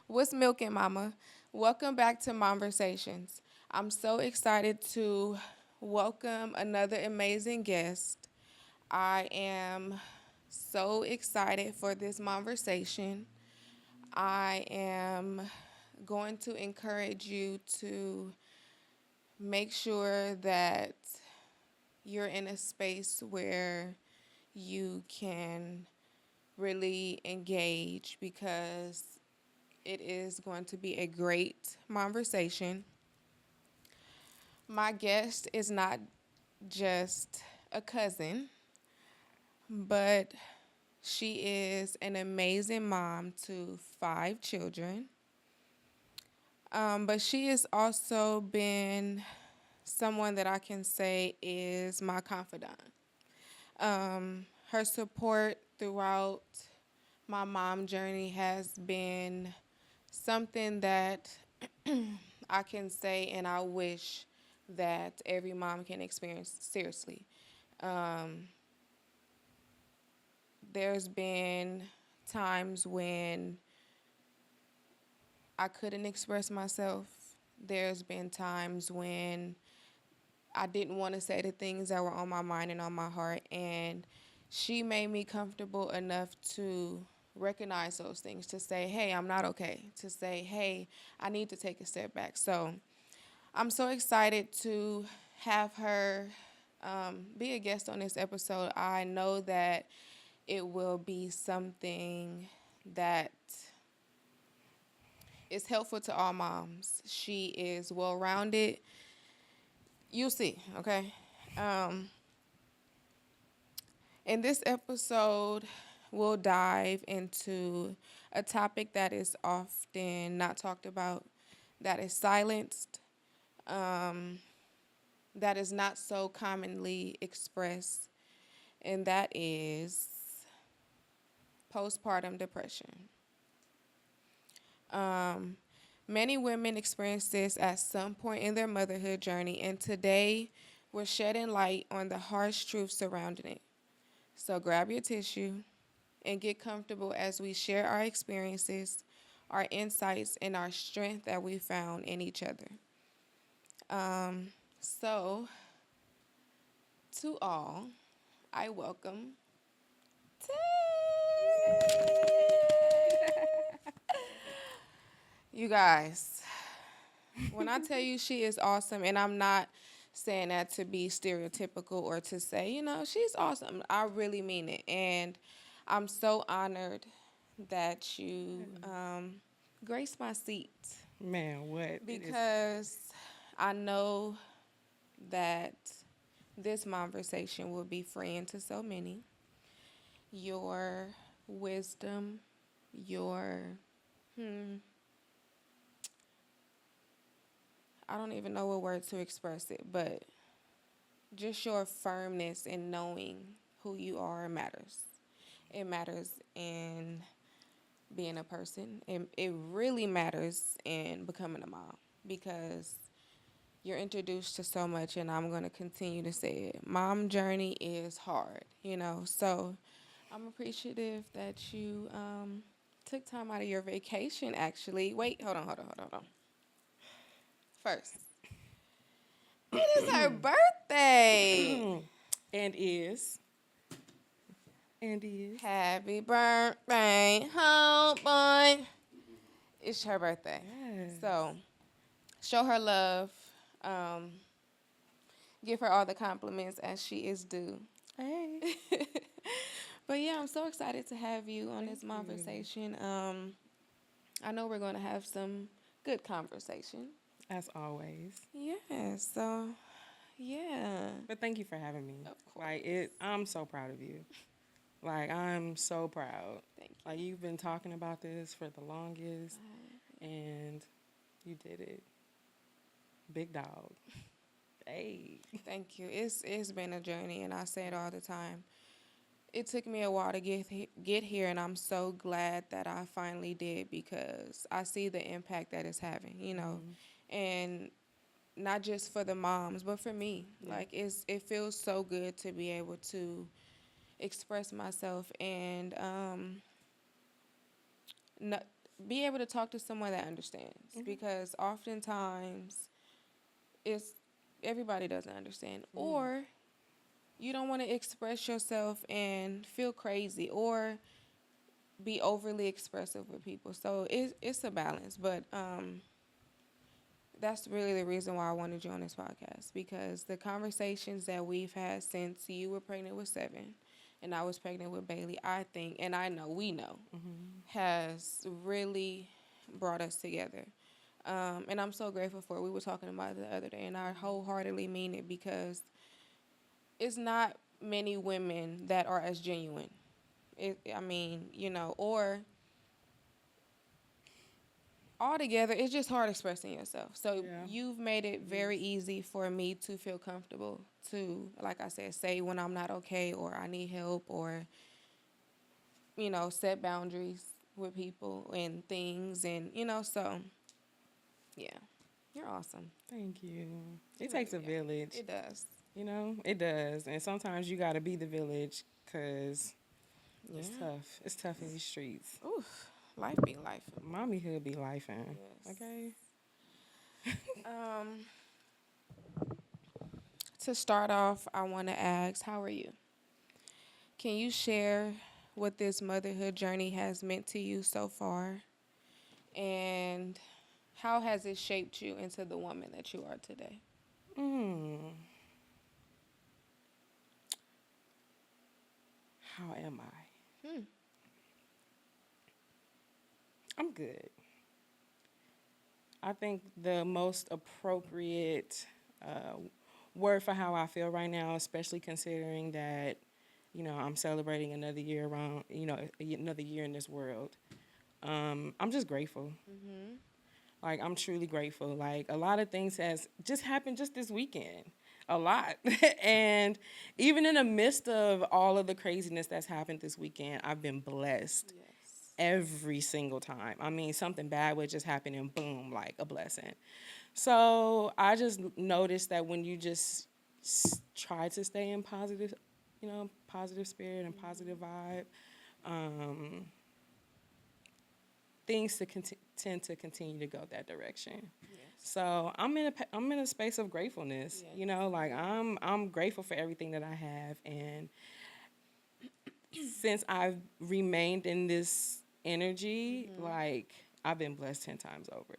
What's milking, mama? Welcome back to Momversations. I'm so excited to welcome another amazing guest. I am so excited for this conversation. I am going to encourage you to make sure that you're in a space where you can really engage because it is going to be a great conversation. My guest is not just a cousin, but she is an amazing mom to 5 children. But she has also been someone that I can say is my confidant. Her support throughout my mom journey has been something that I can say and I wish that every mom can experience seriously. Um, there's been times when I couldn't express myself. There's been times when I didn't want to say the things that were on my mind and on my heart. And she made me comfortable enough to recognize those things, to say, hey, I'm not okay, to say, hey, I need to take a step back. So I'm so excited to have her be a guest on this episode. I know that it will be something that is helpful to all moms. She is well-rounded. You'll see, okay? In this episode, we'll dive into a topic that is often not talked about, that is silenced, that is not so commonly expressed, and that is postpartum depression. Many women experience this at some point in their motherhood journey, and today we're shedding light on the harsh truth surrounding it. So grab your tissue and get comfortable as we share our experiences, our insights, and our strength that we found in each other. So, to all, I welcome Tay. You guys, when I tell you she is awesome, and I'm not saying that to be stereotypical or to say, she's awesome. I really mean it. And I'm so honored that you graced my seat. Man, what? Because I know that this conversation will be freeing to so many. Your wisdom, your, I don't even know what word to express it, but just your firmness in knowing who you are matters. It matters in being a person. It really matters in becoming a mom because you're introduced to so much, and I'm going to continue to say it. Mom journey is hard, So I'm appreciative that you took time out of your vacation, actually. Wait, hold on. First, it is her birthday. And is. Happy birthday, homeboy. It's her birthday. Yes. So, show her love. Give her all the compliments as she is due. Hey. But yeah, I'm so excited to have you on this conversation. I know we're going to have some good conversation. As always. Yeah, so, yeah. But thank you for having me. Of course. I'm so proud of you. I'm so proud. Thank you. You've been talking about this for the longest, and you did it. Big dog. Hey. Thank you. It's been a journey, and I say it all the time. It took me a while to get here, and I'm so glad that I finally did because I see the impact that it's having, And not just for the moms, but for me. Yeah. Like it feels so good to be able to express myself and not, be able to talk to someone that understands Mhm. because oftentimes it's everybody doesn't understand Mm. or you don't want to express yourself and feel crazy or be overly expressive with people. So it's a balance, but that's really the reason why I wanted you on this podcast because the conversations that we've had since you were pregnant with Seven and I was pregnant with Bailey, I think, and I know, we know, Mhm. has really brought us together. And I'm so grateful for it. We were talking about it the other day, and I wholeheartedly mean it because it's not many women that are as genuine. I mean, or altogether, it's just hard expressing yourself. So Yeah. you've made it It very is. easy for me to feel comfortable to, like I said, say when I'm not okay or I need help or, set boundaries with people and things. And, so yeah, you're awesome. Thank you. You It takes really, a yeah, village. it does. It does. And sometimes you got to be the village because it's Yeah. tough. It's tough in these streets. Oof. Life be life. Mommyhood be life in. Yes. Okay? Um, to start off, I want to ask, how are you? Can you share what this motherhood journey has meant to you so far? And how has it shaped you into the woman that you are today? Mm. How am I? Hmm. I'm good. I think the most appropriate uh, word for how I feel right now, especially considering that, I'm celebrating another year around, another year in this world. I'm just grateful. Mm-hmm. Like, I'm truly grateful. Like, a lot of things has just happened just this weekend. A lot. And even in the midst of all of the craziness that's happened this weekend, I've been blessed Yes. every single time. I mean, something bad would just happen and boom, like a blessing. So I just noticed that when you just try to stay in positive, positive spirit and positive vibe, um, things tend to continue to go that direction. Yes. So I'm in a space of gratefulness. Yes. Like I'm grateful for everything that I have, and since I've remained in this energy, Mm-hmm. like I've been blessed 10 times over.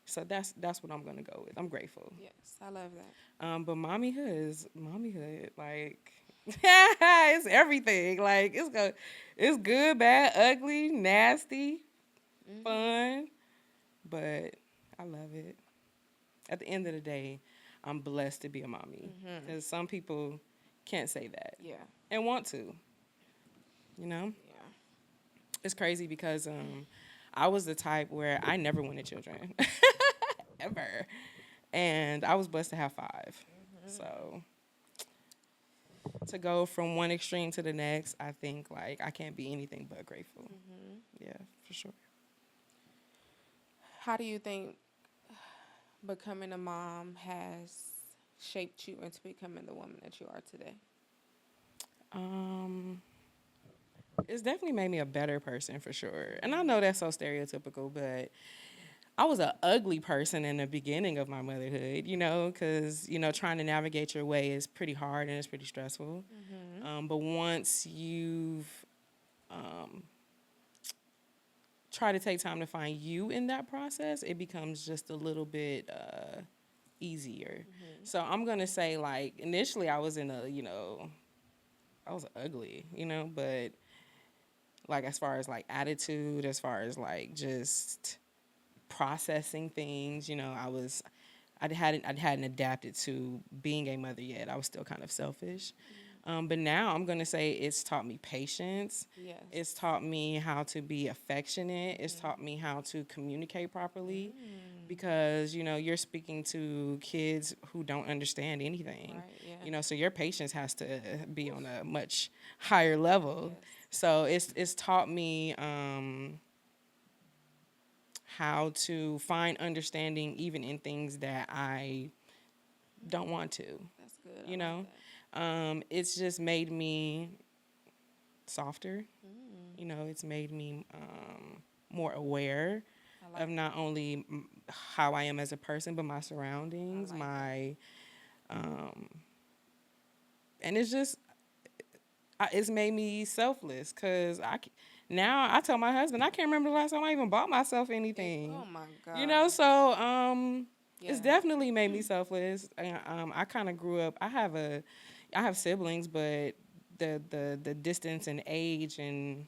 So that's what I'm gonna go with. I'm grateful. Yes. I love that. But mommyhood. Like it's everything. Like it's good, bad, ugly, nasty, Mm-hmm. fun, but I love it. At the end of the day, I'm blessed to be a mommy Mm-hmm. because some people can't say that Yeah. and want to. You know, Yeah. it's crazy because I was the type where I never wanted children ever, and I was blessed to have 5. So to go from one extreme to the next, I think like I can't be anything but grateful. Mm-hmm. Yeah, for sure. How do you think becoming a mom has shaped you into becoming the woman that you are today? Um, it's definitely made me a better person for sure. And I know that's so stereotypical, but I was an ugly person in the beginning of my motherhood, because, trying to navigate your way is pretty hard and it's pretty stressful. Mm-hmm. But once you've um, tried to take time to find you in that process, it becomes just a little bit easier. Mm-hmm. So I'm going to say, like, initially I was I was ugly, but like as far as like attitude, as far as like just processing things, I hadn't adapted to being a mother yet. I was still kind of selfish. But now I'm gonna say it's taught me patience. Yes. It's taught me how to be affectionate. It's Mm-hmm. taught me how to communicate properly Mm. because you're speaking to kids who don't understand anything. Right. Yeah. So your patience has to be on a much higher level. Yes. So it's taught me how to find understanding even in things that I don't want to. That's good. I You like know, that. it's just made me softer. Mm, It's made me more aware I of like that. not only how I am as a person, but my I surroundings, like that. um, and it's just it's made me selfless because now I tell my husband I can't remember the last time I even bought myself Oh anything. my God. So it's Yeah. definitely made me selfless. I kind of grew up. I have siblings, but the distance and age and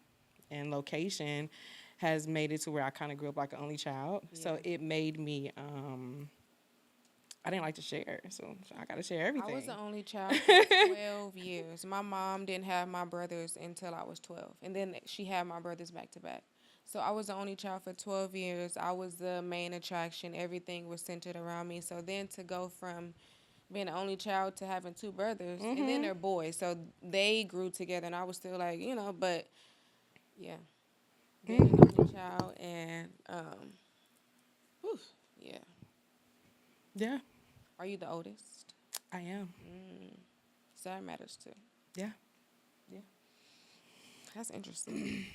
location has made it to where I kind of grew up like an only child. Yeah. So it made me I didn't like to share, so I got to share I was everything. the only child for 12 years. My mom didn't have my brothers until I was 12. And then she had my brothers back to back. So I was the only child for 12 years. I was the main attraction. Everything was centered around me. So then to go from being the only child to having two brothers, and then Mhm. they're boys. So they grew together, and I was still like, but yeah, being an only Mhm. child and, whew, yeah. Yeah, Are you the oldest? I am. Mm. So that matters too. Yeah. Yeah. That's interesting.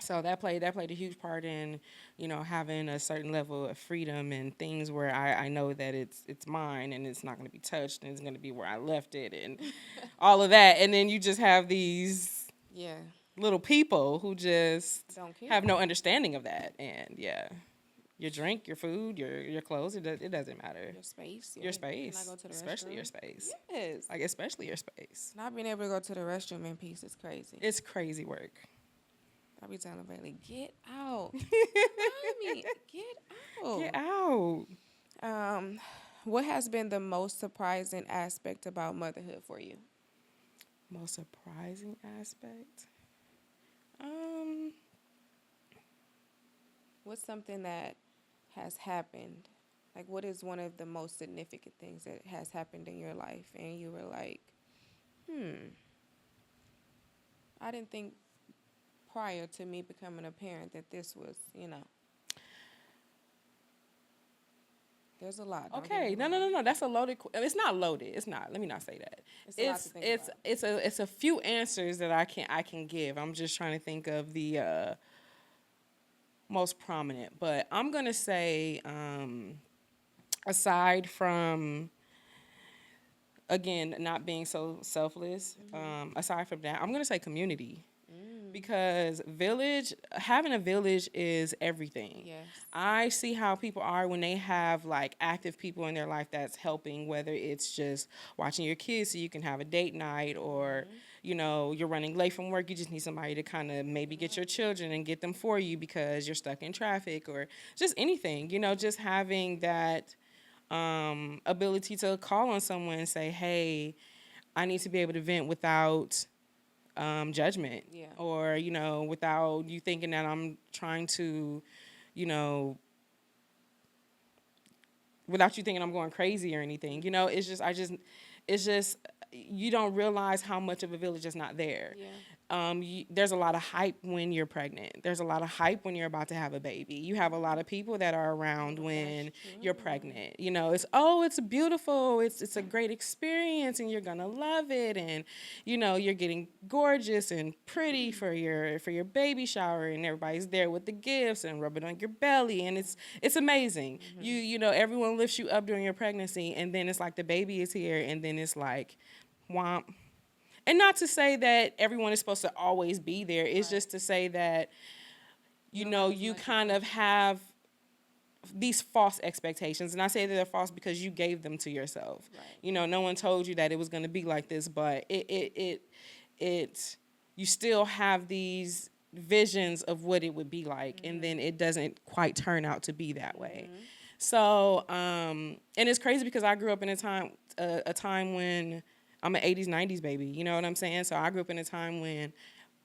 So that played a huge part in having a certain level of freedom and things where I know that it's mine and it's not going to be touched and it's going to be where I left it and all of that, and then you just have these Yeah. little people who just Don't care. have no understanding of that. And yeah, your drink, your food, your clothes, it doesn't matter. Your space. Your Can I space, go to the especially your restroom? space, Yes. like especially your space. Not being able to go to the restroom in peace is crazy. It's crazy work. I be telling Bailey, get out. Mommy, get Get out. out. Um, what has been the most surprising aspect about motherhood for you? Most surprising aspect. Um, What's something that has happened? Like, what is one of the most significant things that has happened in your life? And you were like, I didn't think prior to me becoming a parent that this was, there's a lot. Don't get me okay, no, no, wrong. no, no. That's a loaded. It's not loaded. It's not. Let me not say that. It's a lot to think about. It's a few answers that I can give. I'm just trying to think of the most prominent, but I'm gonna say aside from again not being so selfless, aside from that, I'm gonna say community. Because having a village is everything. Yes. I see how people are when they have like active people in their life that's helping, whether it's just watching your kids so you can have a date night, or you're running late from work, you just need somebody to kind of maybe get your children and get them for you because you're stuck in traffic, or just anything, just having that ability to call on someone and say, hey, I need to be able to vent without judgment, Yeah. or without you thinking that I'm trying to, you know, without you thinking I'm going crazy or anything. It's just you don't realize how much of a village is not there. Yeah. There's a lot of hype when you're pregnant. There's a lot of hype when you're about to have a baby. You have a lot of people that are around when you're pregnant. It's beautiful. It's a great experience, and you're gonna love it. And you're getting gorgeous and pretty for your baby shower, and everybody's there with the gifts and rubbing on your belly, and it's amazing. Everyone lifts you up during your pregnancy, and then it's like the baby is here, and then it's like, womp. And not to say that everyone is supposed to always be there. It's Right. just to say that, don't have as you much kind of attention. have these false expectations. And I say that they're false because you gave them to yourself. Right. No one told you that it was going to be like this, but you still have these visions of what it would be like, and then it doesn't quite turn out to be that way. So, and it's crazy because I grew up in a time when I'm an 80s, 90s baby. You know what I'm saying? So I grew up in a time when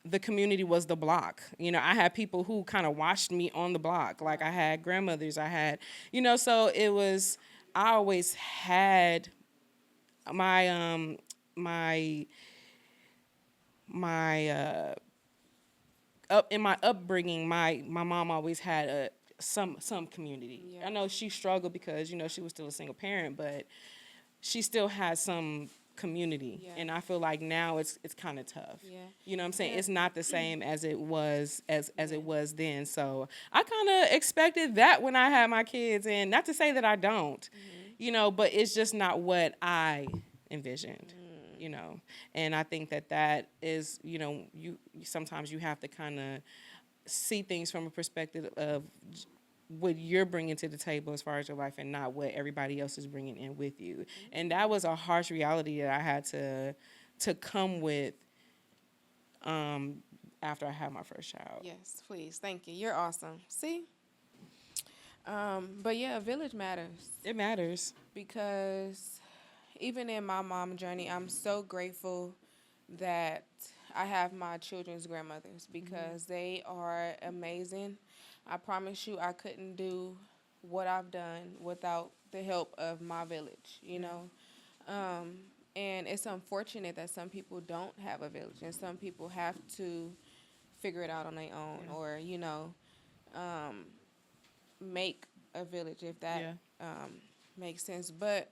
the community was the block. I had people who kind of watched me on the block. Like I had grandmothers, so it was, I always had my, my, my, up in my upbringing, my mom always had some community. Yeah. I know she struggled because she was still a single parent, but she still has some community. Yeah. And I feel like now it's kind of tough. Yeah. You know what I'm saying? Yeah. It's not the same as it was as Yeah. it was then. So I kind of expected that when I had my kids, and not to say that I don't, but it's just not what I envisioned. And I think that is, you sometimes you have to kind of see things from a perspective of what you're bringing to the table as far as your life, and not what everybody else is bringing in with you. And that was a harsh reality that I had to come with after I had my first child. Yes, please. Thank you. You're awesome. See? But yeah, village matters It matters. because even in my mom journey, I'm so grateful that I have my children's grandmothers because they are amazing. I promise you, I couldn't do what I've done without the help of my village, you know. Um, and it's unfortunate that some people don't have a village and some people have to figure it out on their own or, um, make a village if that makes sense. But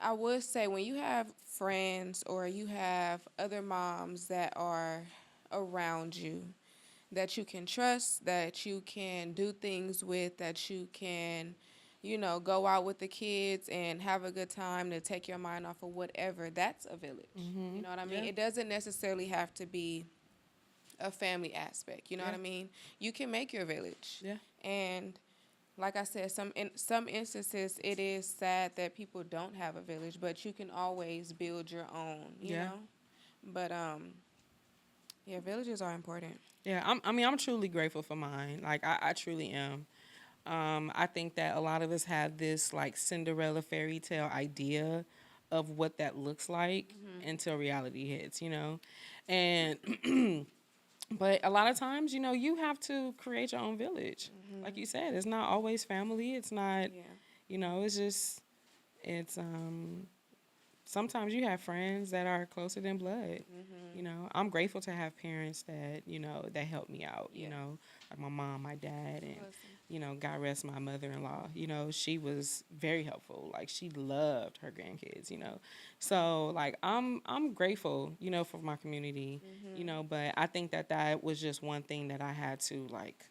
I would say when you have friends or you have other moms that are around you that you can trust, that you can do things with, that you can, go out with the kids and have a good time to take your mind off of whatever, that's a village. You know what I mean? Yeah. It doesn't necessarily have to be a family aspect. You know what I mean? You can make your village. Yeah. And like I said, in some instances, it is sad that people don't have a village, but you can always build your own. You know, but yeah, villages are important. Yeah, I'm truly grateful for mine. Like I truly am. I think that a lot of us have this like Cinderella fairy tale idea of what that looks like until reality hits. And but a lot of times, you have to create your own village. Like you said, it's not always family. It's not, it's just, it's, sometimes you have friends that are closer than blood. I'm grateful to have parents that, that help me out, like my mom, my dad, and, God rest my mother-in-law. She was very helpful. Like, she loved her grandkids. So, like, I'm grateful, for my community, but I think that was just one thing that I had to, like,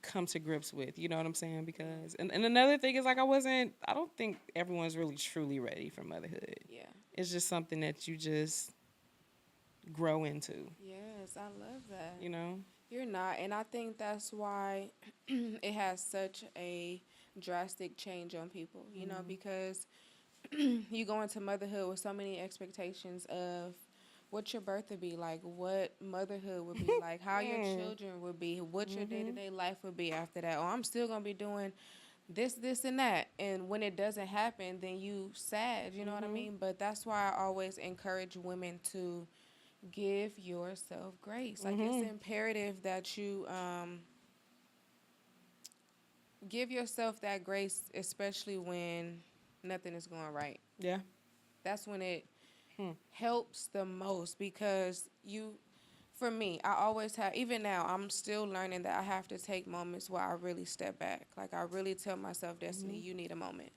come to grips with, you know what I'm saying? Because and another thing is, like, I don't think everyone's really truly ready for motherhood. Yeah. It's just something that you just grow into. Yes, I love that. You know? You're not, and I think that's why it has such a drastic change on people, because you go into motherhood with so many expectations of what your birth would be like, what motherhood would be like, how your children would be, what your day-to-day life would be after that. Oh, I'm still going to be doing this, and that. And when it doesn't happen, then you sad, you know what I mean? But that's why I always encourage women to give yourself grace. Like, it's imperative that you give yourself that grace, especially when nothing is going right. Yeah. That's when it helps the most because for me, I always have, even now, I'm still learning that I have to take moments where I really step back. Like, I really tell myself, Destiny, you need a moment.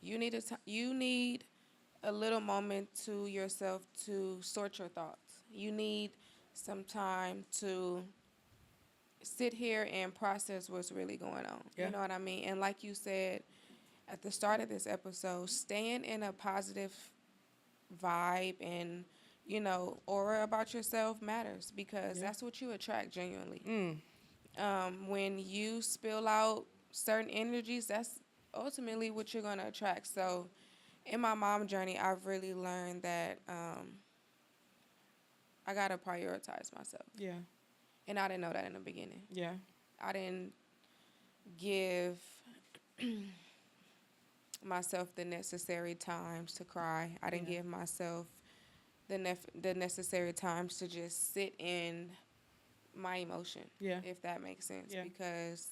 You need a little moment to yourself to sort your thoughts. You need some time to sit here and process what's really going on. Yeah. You know what I mean? And like you said at the start of this episode, staying in a positive vibe and, aura about yourself matters because that's what you attract genuinely. When you spill out certain energies, that's ultimately what you're going to attract. So in my mom journey, I've really learned that I got to prioritize myself. Yeah. And I didn't know that in the beginning. Yeah. I didn't give myself the necessary times to cry. I didn't give myself the necessary times to just sit in my emotion, if that makes sense. Yeah. Because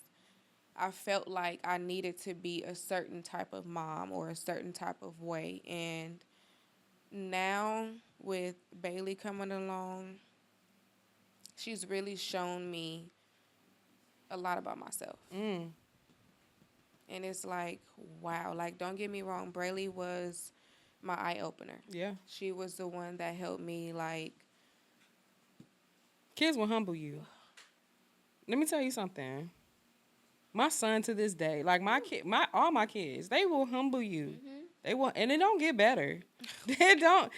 I felt like I needed to be a certain type of mom or a certain type of way. And now with Bailey coming along, she's really shown me a lot about myself. Mm. And it's like, wow. Like, don't get me wrong, Braylee was my eye opener. Yeah. She was the one that helped me, like, Kids will humble you. Let me tell you something. My son to this day, like all my kids, they will humble you. They will, and it don't get better. They don't.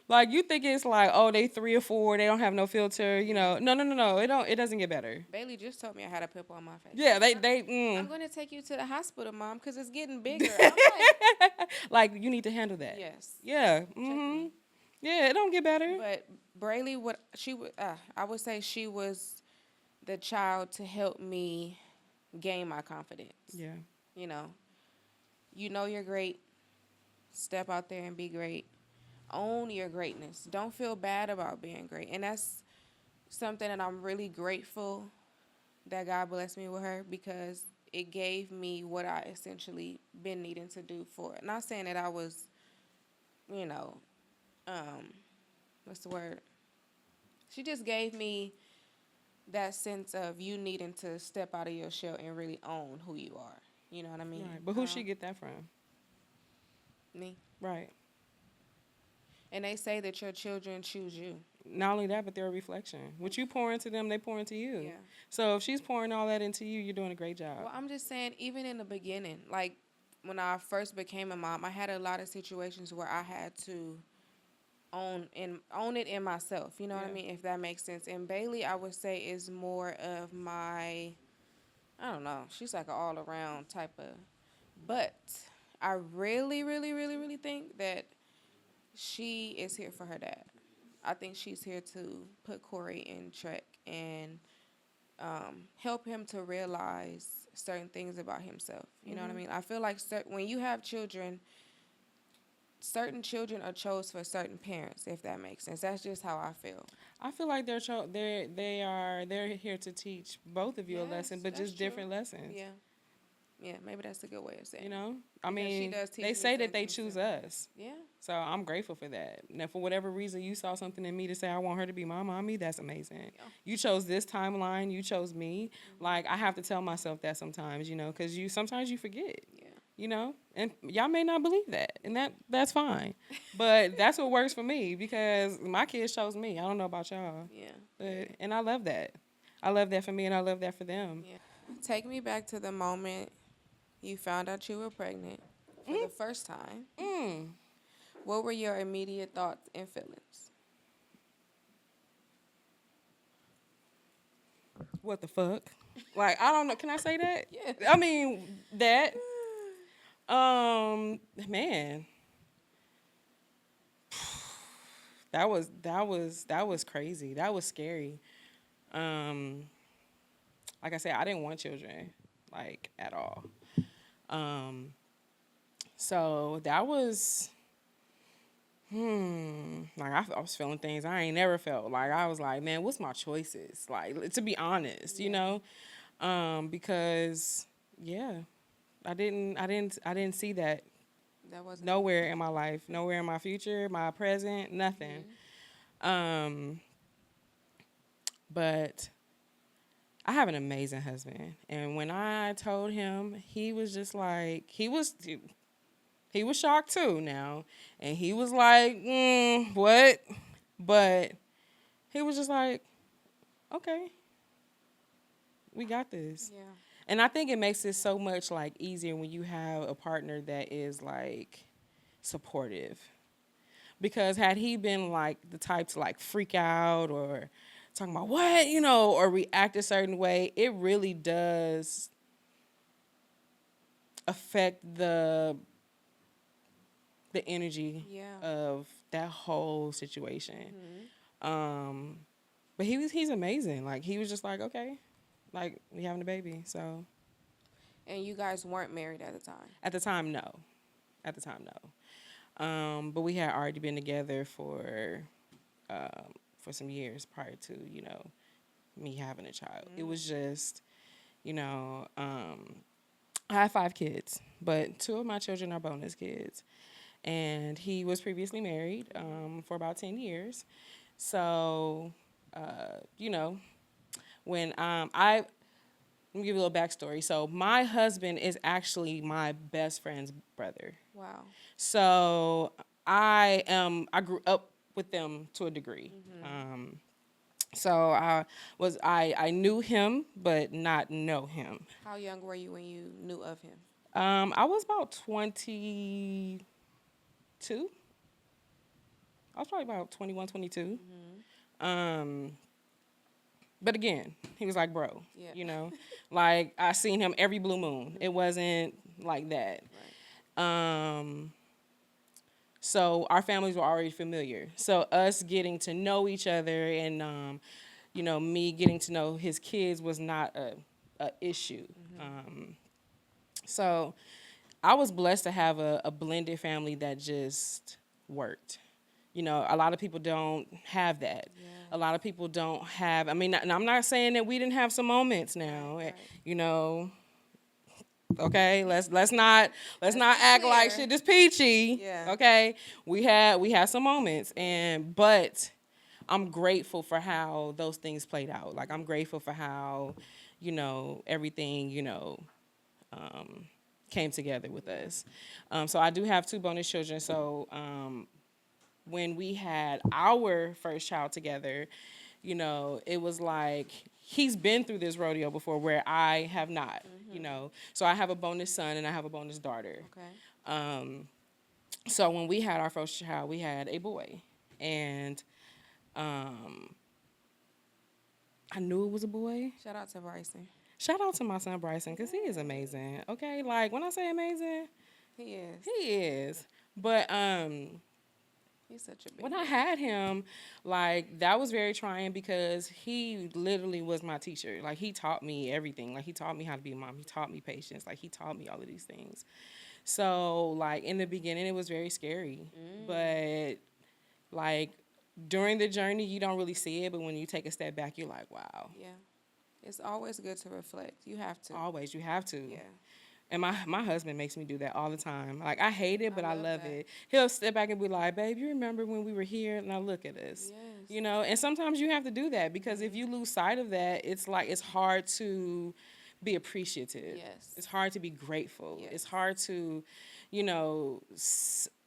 Like you think it's like, oh, they 3 or 4, they don't have no filter, you know. No, no, no, no. It doesn't get better. Bailey just told me I had a pimple on my face. Yeah, they I'm going to take you to the hospital, Mom, because it's getting bigger. I'm like, like you need to handle that. yes. Yeah. Check Mm-hmm. me. Yeah, it don't get better. But Braylee, I would say she was the child to help me gain my confidence. Yeah. You know you're great. Step out there and be great. Own your greatness. Don't feel bad about being great. And that's something that I'm really grateful that God blessed me with her, because it gave me what I essentially been needing to do for it. Not saying that I was, you know, what's the word? She just gave me that sense of you needing to step out of your shell and really own who you are. You know what I mean? Right. But who she get that from? Me. Right. And they say that your children choose you. Not only that, but they're a reflection. What you pour into them, they pour into you. Yeah. So if she's pouring all that into you, you're doing a great job. Well, I'm just saying, even in the beginning, like when I first became a mom, I had a lot of situations where I had to own it in myself. You know what I mean? If that makes sense. And Bailey, I would say, is more of my, I don't know. She's like an all around type of, but I really, really, really, really think that she is here for her dad. I think she's here to put Corey in check and help him to realize certain things about himself. You know what I mean? I feel like when you have children, certain children are chose for certain parents, if that makes sense. That's just how I feel. I feel like they're here to teach both of you a lesson, but that's just different lessons. Yeah. Yeah, maybe that's a good way of saying You it. know, I Because she mean, does teach they me say that certain they things choose too. us. Yeah. So I'm grateful for that. Now, for whatever reason you saw something in me to say I want her to be my mommy, that's amazing. Yeah. You chose this timeline. You chose me. Like I have to tell myself that sometimes, you know, because sometimes you forget. Yeah. You know, and y'all may not believe that, and that's fine. But that's what works for me because my kids chose me. I don't know about y'all. Yeah. And I love that. I love that for me, and I love that for them. Yeah. Take me back to the moment you found out you were pregnant for the first time. What were your immediate thoughts and feelings? What the fuck? Like I don't know. Can I say that? Yeah. I mean that. Man. That was crazy. That was scary. Like I said, I didn't want children, like at all. So that was, like I was feeling things I ain't never felt. Like I was like, man, what's my choices? Like to be honest, you know, because yeah, I didn't see that That wasn't nowhere in my life, nowhere in my future, my present, nothing. But I have an amazing husband, and when I told him, he was just like he was shocked too now, and he was like, what? But he was just like, okay, we got this. Yeah. And I think it makes it so much like easier when you have a partner that is like supportive. Because had he been like the type to like freak out or talking about what, you know, or react a certain way, it really does affect the energy of that whole situation. But he's amazing. Like he was just like, okay, like we having a baby, so. And you guys weren't married at the time? At the time, no. But we had already been together for some years prior to, you know, me having a child. It was just, you know, I have 5 kids, but 2 of my children are bonus kids. And he was previously married for about 10 years. So, you know, when let me give you a little backstory. So my husband is actually my best friend's brother. Wow. So I grew up with them to a degree. So I knew him but not know him. How young were you when you knew of him? I was about 22. I was probably about 21, 22. But again, he was like, bro, Yeah. you know, like I seen him every blue moon. It wasn't like that. Right. So our families were already familiar. So us getting to know each other and, me getting to know his kids was not a issue. So I was blessed to have a blended family that just worked. A lot of people don't have that. Yeah. A lot of people don't have. I mean, and I'm not saying that we didn't have some moments now. Right. You know, okay, let's not act like clear. shit is peachy. Yeah. Okay, we had some moments, but I'm grateful for how those things played out. Like I'm grateful for how, everything came together with us. So I do have two bonus children. So when we had our first child together, it was like he's been through this rodeo before where I have not. So I have a bonus son and I have a bonus daughter. Okay. So when we had our first child, we had a boy, and I knew it was a boy. Shout out to Bryson. Shout out to my son Bryson because he is amazing. Okay, like when I say amazing, He is. he is. But He's such a big. when I had him, like that was very trying because he literally was my teacher. Like he taught me everything. Like he taught me how to be a mom. He taught me patience. Like he taught me all of these things. So like in the beginning, it was very scary. But like during the journey, you don't really see it. But when you take a step back, you're like, wow. Yeah. It's always good to reflect. You have to. Always, you have to. Yeah. And my husband makes me do that all the time. Like I hate it, but I love that. it. He'll step back and be like, "Babe, you remember when we were here? Now look at us." Yes. And sometimes you have to do that because if you lose sight of that, it's like it's hard to be appreciative. Yes. It's hard to be grateful. Yes. It's hard to,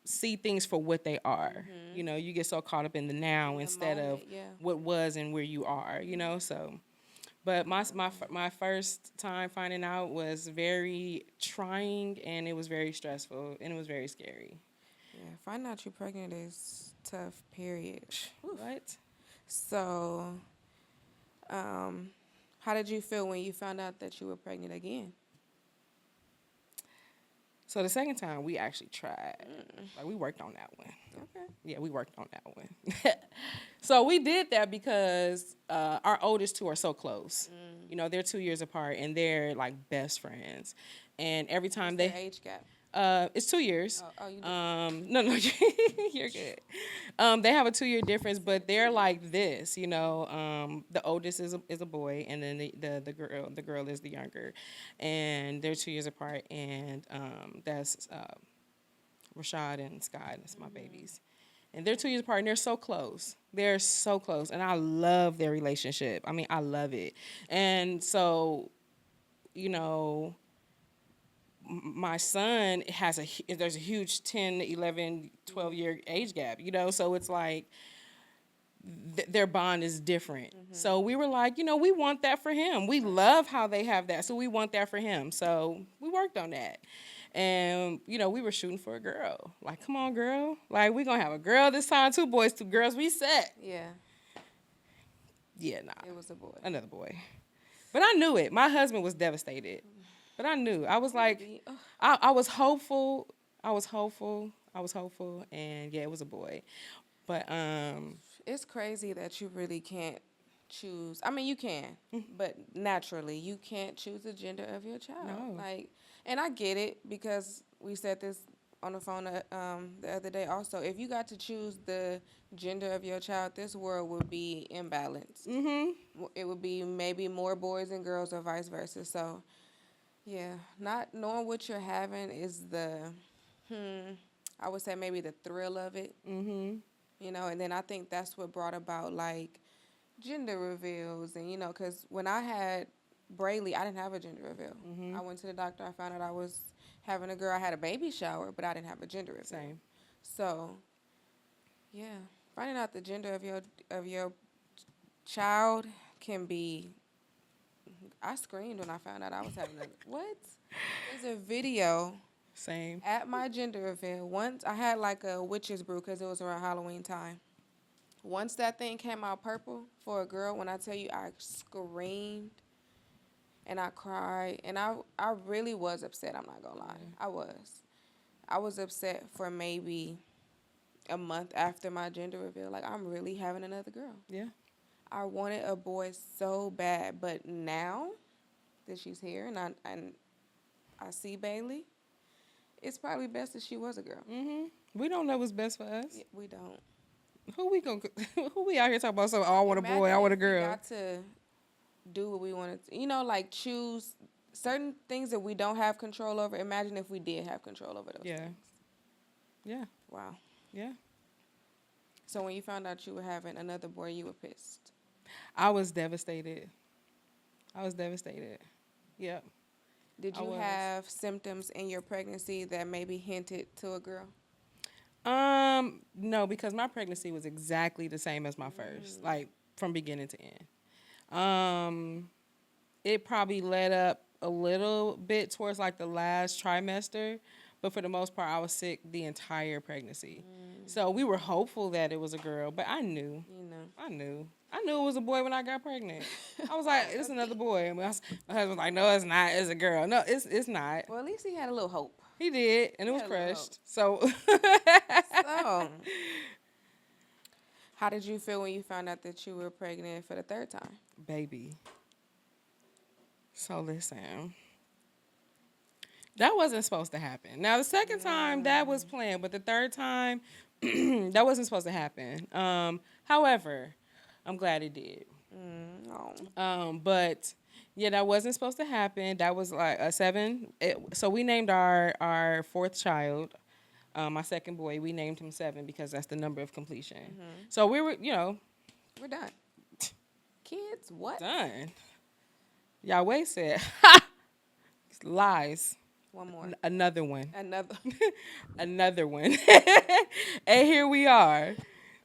see things for what they are. You get so caught up in the now In the instead moment, of yeah. what was and where you are. So. But my first time finding out was very trying, and it was very stressful, and it was very scary. Yeah. Finding out you're pregnant is tough. Period. What? So, how did you feel when you found out that you were pregnant again? So the second time we actually tried. Like we worked on that one. Okay. Yeah, we worked on that one. So we did that because our oldest two are so close. They're 2 years apart, and they're like best friends. And every time What's their age gap? It's 2 years. Oh, you did. No, you're good. They have a 2-year difference, but they're like this. The oldest is a boy, and then the girl is the younger, and they're 2 years apart. And that's Rashad and Sky. That's my babies, and they're 2 years apart, and they're so close. They're so close, and I love their relationship. I mean, I love it, and so, my son there's a huge 10, 11, 12-year age gap, so it's like their bond is different. So we were like, we want that for him. We love how they have that, so we want that for him. So we worked on that. And, we were shooting for a girl. Like, come on, girl. Like, we're going to have a girl this time, 2 boys, 2 girls. We set. Yeah. Yeah, nah. It was a boy. Another boy. But I knew it. My husband was devastated. But I knew. I was like, I was hopeful. And yeah, it was a boy. But it's crazy that you really can't choose. I mean, you can, but naturally, you can't choose the gender of your child. No. Like, and I get it because we said this on the phone the other day. Also, if you got to choose the gender of your child, this world would be imbalanced. It would be maybe more boys and girls, or vice versa. So, yeah, not knowing what you're having is I would say maybe the thrill of it. And then I think that's what brought about like gender reveals, and because when I had Braley, I didn't have a gender reveal. I went to the doctor. I found out I was having a girl. I had a baby shower, but I didn't have a gender reveal. Same. So, yeah, finding out the gender of your child can be. I screamed when I found out I was having a what? There's a video Same. at my gender reveal. Once I had like a witch's brew because it was around Halloween time. Once that thing came out purple for a girl, when I tell you I screamed and I cried and I really was upset. I'm not gonna lie, I was. I was upset for maybe a month after my gender reveal. Like, I'm really having another girl. Yeah. I wanted a boy so bad, but now that she's here and I see Bailey, it's probably best that she was a girl. We don't know what's best for us. Yeah, we don't. Who we out here talking about? So I want a boy, I want a We girl. got to do what we wanted to. Like choose certain things that we don't have control over. Imagine if we did have control over those things. Yeah. Wow. Yeah. So when you found out you were having another boy, you were pissed. I was devastated. Yep. Did I you was. have symptoms in your pregnancy that maybe hinted to a girl? No, because my pregnancy was exactly the same as my first, like from beginning to end. It probably led up a little bit towards like the last trimester, but for the most part, I was sick the entire pregnancy. So we were hopeful that it was a girl, but I knew it was a boy when I got pregnant. I was like, it's another boy. And my husband was like, no, it's not. It's a girl. No, it's not. Well, at least he had a little hope. He did, and it was Yeah, a little crushed. So, So, how did you feel when you found out that you were pregnant for the third time? baby. So listen, that wasn't supposed to happen. Now the second time that was planned, but the third time that wasn't supposed to happen. However, I'm glad it did. But yeah, that wasn't supposed to happen. That was like a 7. So we named our fourth child, my second boy. We named him 7 because that's the number of completion. So we were, We're done. Kids, what? done. Yahweh said, lies. One more. Another one. Another. Another one. And here we are.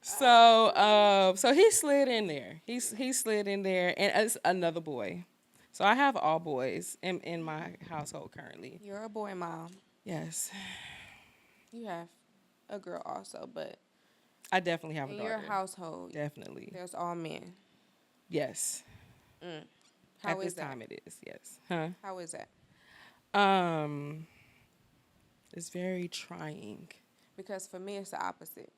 So he slid in there. He slid in there, and it's another boy. So I have all boys in my household currently. You're a boy mom. Yes, You have a girl also, but I definitely have a in daughter. your household, Definitely. there's all men. Yes. How At is this that? time it is. Yes. Huh? How is that? It's very trying. Because for me, it's the opposite.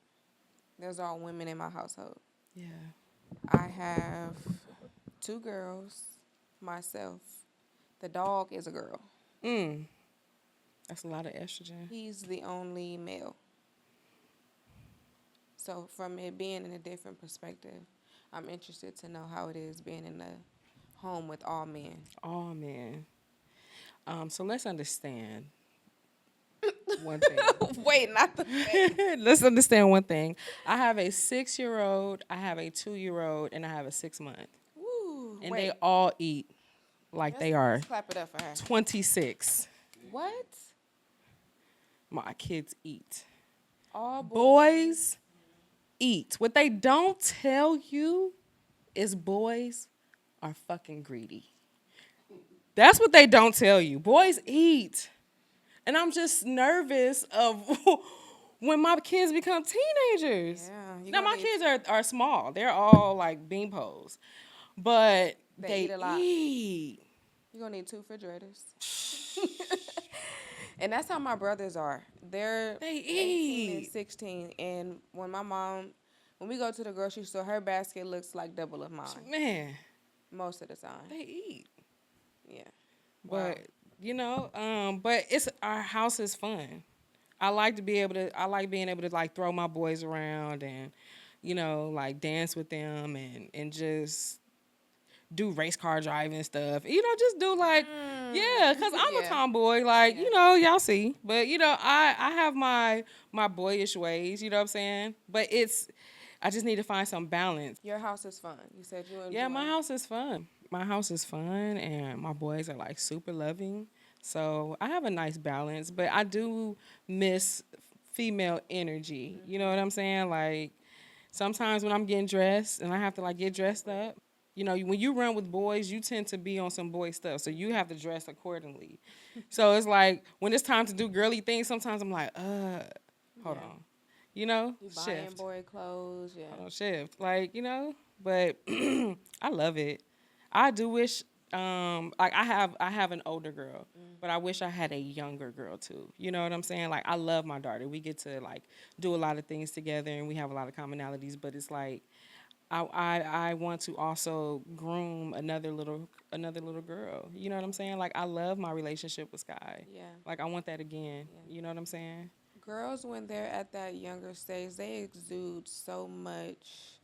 There's all women in my household. Yeah. I have 2 girls, myself. The dog is a girl. That's a lot of estrogen. He's the only male. So from it being in a different perspective, I'm interested to know how it is being in a home with all men. Oh man. So let's understand one thing. Wait, not the thing. Let's understand one thing. I have a 6-year-old, I have a 2-year-old, and I have a 6-month. Woo. And Wait, they all eat like they are let's clap it up for her. 26. What? My kids eat. All Boys eat. What they don't tell you is boys are fucking greedy. That's what they don't tell you. Boys eat. And I'm just nervous of when my kids become teenagers. Yeah, Now, my kids are small. They're all like beanpoles. But They eat a lot. eat. You're going to need 2 refrigerators. And that's how my brothers are. They're They 18 and eat. 16. And when we go to the grocery store, her basket looks like double of mine Man, most of the time. they eat. Yeah. But but it's our house is fun. I like being able to like throw my boys around and like dance with them and just do race car driving stuff. Just do like cuz I'm a Yeah. tomboy like, y'all see. But I have my boyish ways, you know what I'm saying? But I just need to find some balance. Your house is fun. You said you enjoy. Yeah, my house is fun. my house is fun and my boys are like super loving. So I have a nice balance, but I do miss female energy. You know what I'm saying? Like sometimes when I'm getting dressed and I have to like get dressed up, when you run with boys, you tend to be on some boy stuff. So you have to dress accordingly. So it's like when it's time to do girly things, sometimes I'm like, hold Yeah. on. You buying Shift. boy clothes, yeah. Hold on, shift. But I love it. I do wish like I have an older girl, but I wish I had a younger girl too. You know what I'm saying? Like I love my daughter. We get to like do a lot of things together and we have a lot of commonalities, but it's like I want to also groom another little girl. You know what I'm saying? Like I love my relationship with Sky. Yeah. Like I want that again. Yeah. You know what I'm saying? Girls, when they're at that younger stage, they exude so much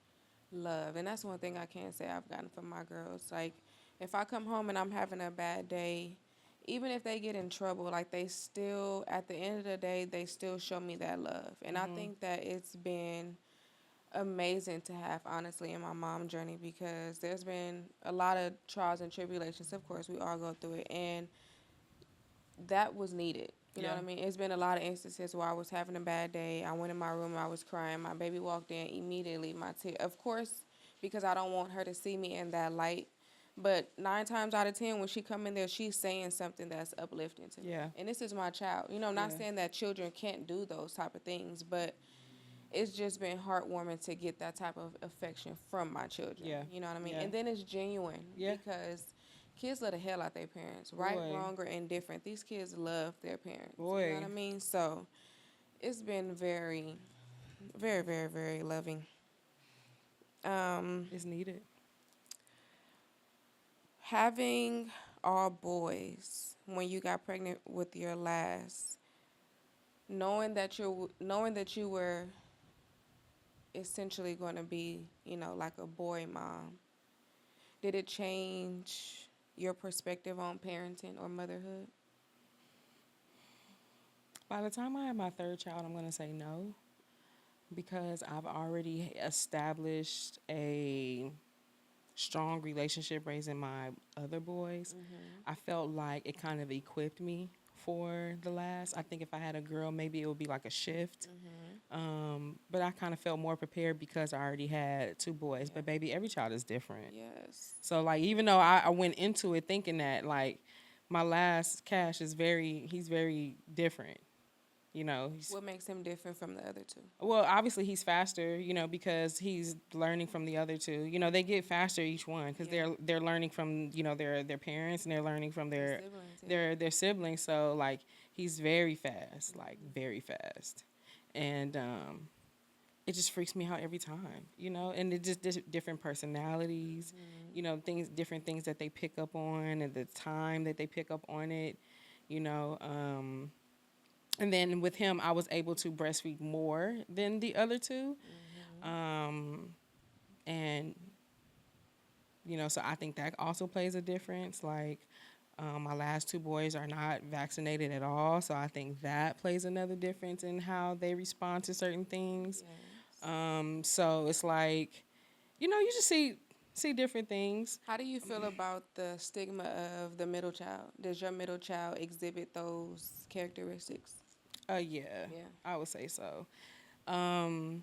love. And that's one thing I can't say I've gotten from my girls. Like, if I come home and I'm having a bad day, even if they get in trouble, like, they still, at the end of the day, they still show me that love. And I think that it's been amazing to have, honestly, in my mom journey, because there's been a lot of trials and tribulations. Of course, we all go through it. And that was needed. You know Yeah. what I mean? It's been a lot of instances where I was having a bad day. I went in my room, I was crying. My baby walked in immediately. My tear, of course, because I don't want her to see me in that light. But 9 times out of 10, when she come in there, she's saying something that's uplifting to me. Yeah. And this is my child. You know, not Yeah. saying that children can't do those type of things, but it's just been heartwarming to get that type of affection from my children. Yeah. You know what I mean? Yeah. And then it's genuine Yeah. because kids love the hell out their parents, right, Boy. wrong, or indifferent. These kids love their parents. You know what Boy. I mean? So it's been very, very, very, very loving. It's needed. Having all boys when you got pregnant with your last, knowing that you were essentially going to be, like a boy mom. Did it change your perspective on parenting or motherhood? By the time I have my third child, I'm going to say no because I've already established a strong relationship raising my other boys. I felt like it kind of equipped me for the last. I think if I had a girl, maybe it would be like a shift. But I kind of felt more prepared because I already had two boys. Yeah. But baby, every child is different. Yes. So like even though I went into it thinking that like my last Cash he's very different. He's What makes him different from the other two? well, obviously he's faster, because he's learning from the other two. They get faster each one because Yeah. they're learning from their parents and they're learning from His their siblings, yeah. their siblings. So like he's very fast, like very fast, and it just freaks me out every time, And it just different personalities, different things that they pick up on and the time that they pick up on it, you know. And then with him, I was able to breastfeed more than the other two. And, so I think that also plays a difference. Like, my last two boys are not vaccinated at all. So I think that plays another difference in how they respond to certain things. Yes. So it's like, you just see different things. How do you feel about the stigma of the middle child? Does your middle child exhibit those characteristics? Yeah, Yeah. I would say so. Um,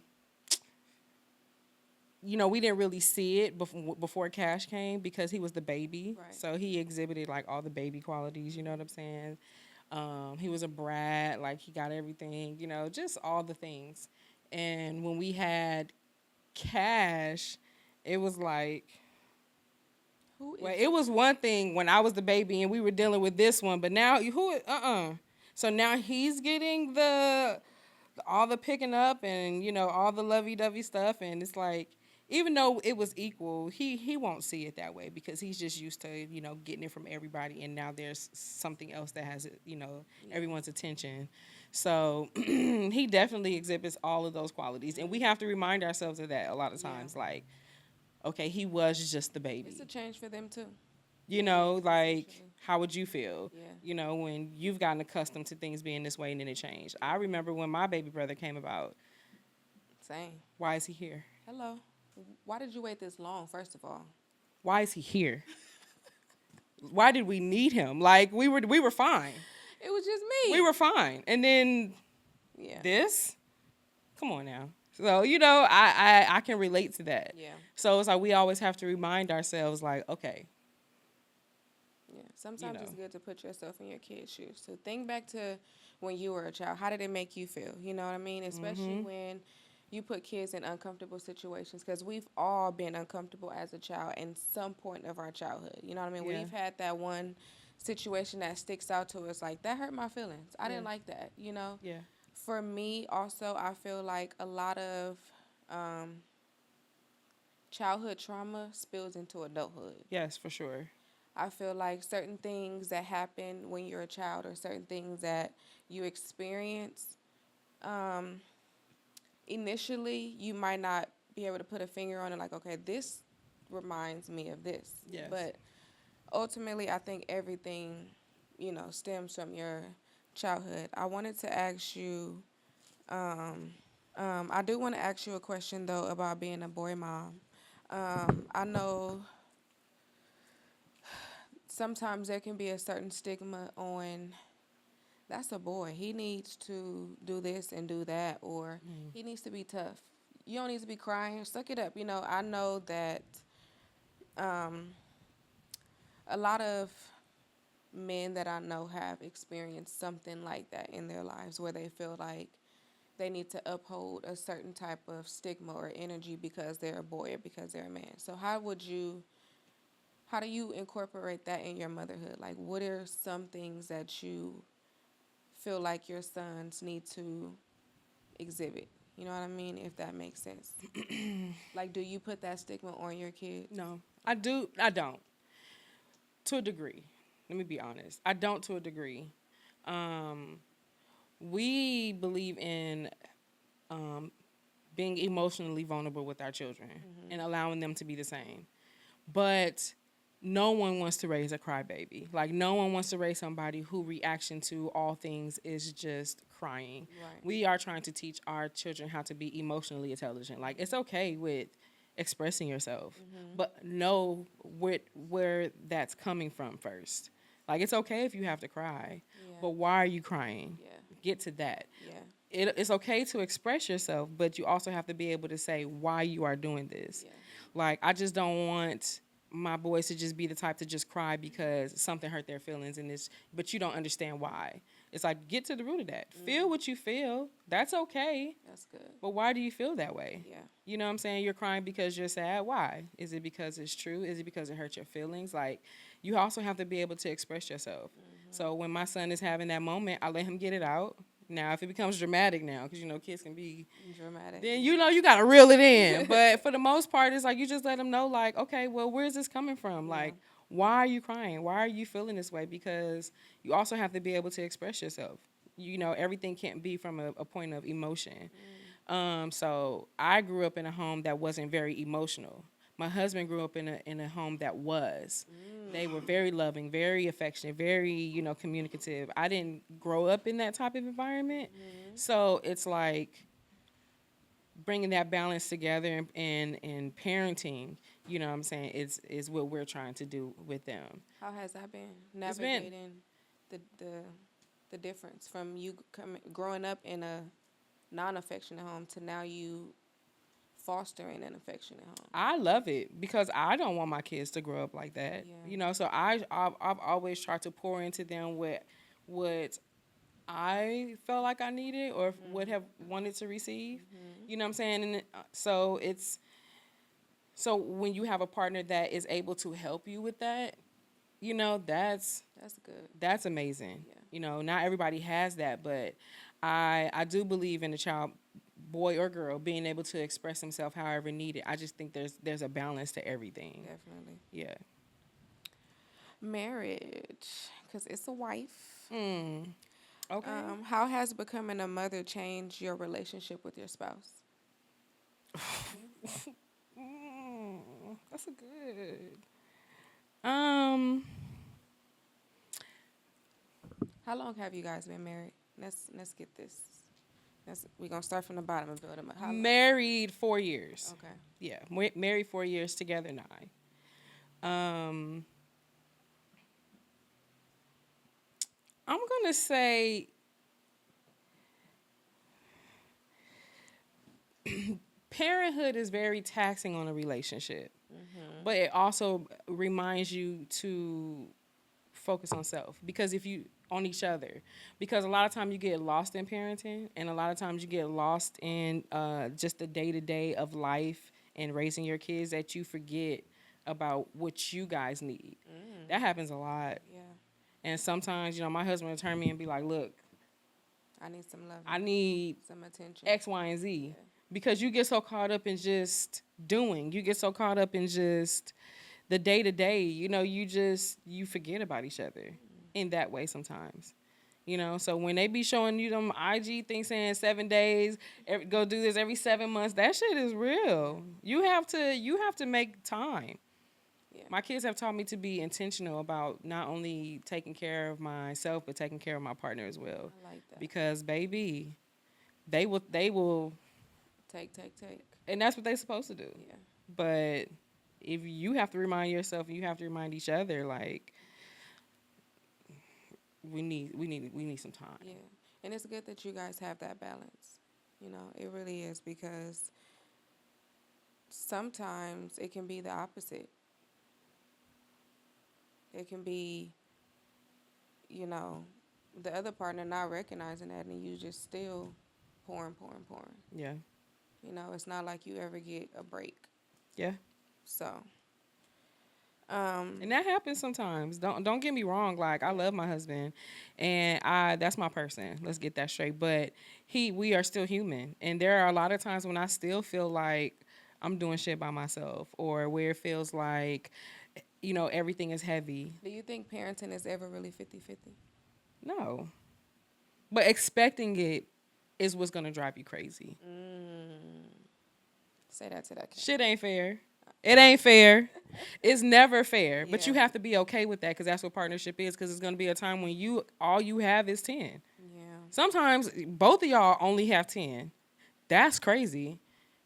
we didn't really see it before Cash came because he was the baby. Right. So he exhibited like all the baby qualities, you know what I'm saying? He was a brat, like he got everything, just all the things. And when we had Cash, it was like, Who is well, it was one thing when I was the baby and we were dealing with this one, but now So now he's getting all the picking up and all the lovey-dovey stuff, and it's like even though it was equal, he won't see it that way because he's just used to getting it from everybody, and now there's something else that has everyone's attention. So he definitely exhibits all of those qualities, and we have to remind ourselves of that a lot of times. Yeah. Like, okay, he was just the baby. It's a change for them too. Like, Essentially. how would you feel? Yeah. When you've gotten accustomed to things being this way and then it changed. I remember when my baby brother came about. Same. Why is he here? Hello. Why did you wait this long, first of all? Why is he here? Why did we need him? Like we were fine. It was just We me. were fine. And then Yeah. this, come on now. So, I can relate to that. Yeah. So it's like we always have to remind ourselves, like, okay, Yeah. Sometimes it's know. good to put yourself in your kid's shoes. So think back to when you were a child. How did it make you feel? You know what I mean? Especially when you put kids in uncomfortable situations, because we've all been uncomfortable as a child in some point of our childhood. You know what I mean? Yeah. We've had that one situation that sticks out to us, like, that hurt my feelings. I didn't Yeah. like that, you know? Yeah. For me, also, I feel like a lot of um, childhood trauma spills into adulthood. Yes, for sure. I feel like certain things that happen when you're a child, or certain things that you experience, um, initially you might not be able to put a finger on it, like, okay, this reminds me of this. Yes. But ultimately, I think everything, stems from your childhood. I wanted to ask you, I do want to ask you a question, though, about being a boy mom. I know sometimes there can be a certain stigma on, that's a boy. He needs to do this and do that, or he needs to be tough. You don't need to be crying. Suck it up. I know that um, a lot of men that I know have experienced something like that in their lives, where they feel like they need to uphold a certain type of stigma or energy because they're a boy or because they're a man. So how do you incorporate that in your motherhood? Like, what are some things that you feel like your sons need to exhibit? You know what I mean? If that makes sense. Like, do you put that stigma on your kids? No, I do. I don't. To a degree. Let me be honest. I don't to a degree. We believe in being emotionally vulnerable with our children and allowing them to be the same. But no one wants to raise a crybaby. Like, no one wants to raise somebody who reaction to all things is just crying. Right. We are trying to teach our children how to be emotionally intelligent. Like, it's okay with expressing yourself, but know where that's coming from first. Like, it's okay if you have to cry, Yeah. but why are you crying? Yeah. Get to that. Yeah. It's okay to express yourself, but you also have to be able to say why you are doing this. Yeah. Like, I just don't want my boys to just be the type to just cry because something hurt their feelings, but you don't understand why. It's like, get to the root of that. Feel what you feel. That's okay. That's good. But why do you feel that way? Yeah. You know what I'm saying? You're crying because you're sad. Why? Is it because it's true? Is it because it hurt your feelings? Like, you also have to be able to express yourself. So when my son is having that moment, I let him get it out. Now, if it becomes dramatic now, because, kids can be Dramatic. then you got to reel it in. But for the most part, it's like you just let them know, like, okay, well, where's this coming from? Yeah. Like, why are you crying? Why are you feeling this way? Because you also have to be able to express yourself. Everything can't be from a point of emotion. So I grew up in a home that wasn't very emotional. My husband grew up in a home that was. They were very loving, very affectionate, very, communicative. I didn't grow up in that type of environment. So it's like bringing that balance together and parenting, you know what I'm saying, is what we're trying to do with them. How has that been? It's been- Navigating the difference from you growing up in a non-affectionate home to now you fostering an affectionate home. I love it because I don't want my kids to grow up like that. Yeah. So I've always tried to pour into them what I felt like I needed or would have wanted to receive. You know what I'm saying? And so when you have a partner that is able to help you with that, that's good. That's amazing. Yeah. Not everybody has that, but I do believe in a child, boy or girl, being able to express himself however needed. I just think there's a balance to everything. Definitely. Yeah. Marriage, because it's a wife. Okay. How has becoming a mother changed your relationship with your spouse? That's a good. How long have you guys been married? Let's get this. We're gonna start from the bottom and build them up. How long? Married 4 years. Okay. Yeah, married 4 years, together 9. I'm gonna say parenthood is very taxing on a relationship, but it also reminds you to focus on self, because if you on each other, because a lot of times you get lost in parenting, and a lot of times you get lost in just the day-to-day of life and raising your kids, that you forget about what you guys need. That happens a lot. Yeah. And sometimes, my husband will turn me and be like, look, I need some love. I need some attention. X, Y, and Z. Yeah. Because you get so caught up in just doing. You get so caught up in just the day to day. You forget about each other in that way sometimes. So when they be showing you them IG things saying 7 days, go do this every 7 months, that shit is real. You have to make time. Yeah. My kids have taught me to be intentional about not only taking care of myself, but taking care of my partner as well. I like that. Because baby, they will, Take. and that's what they're supposed to do. Yeah. But if you have to remind yourself, and you have to remind each other, like, we need some time. Yeah. And it's good that you guys have that balance. It really is, because sometimes it can be the opposite. It can be, the other partner not recognizing that, and you just still pouring. Yeah. It's not like you ever get a break. Yeah. So, and that happens sometimes. Don't get me wrong. Like, I love my husband, and that's my person. Let's get that straight. But we are still human, and there are a lot of times when I still feel like I'm doing shit by myself, or where it feels like, everything is heavy. do you think parenting is ever really 50-50? No. But expecting it is what's gonna drive you crazy. Say that to that kid. Shit ain't fair. It ain't fair. It's never fair. But Yeah. you have to be okay with that, because that's what partnership is. Because it's gonna be a time when all you have is 10. Yeah. Sometimes both of y'all only have 10. That's crazy.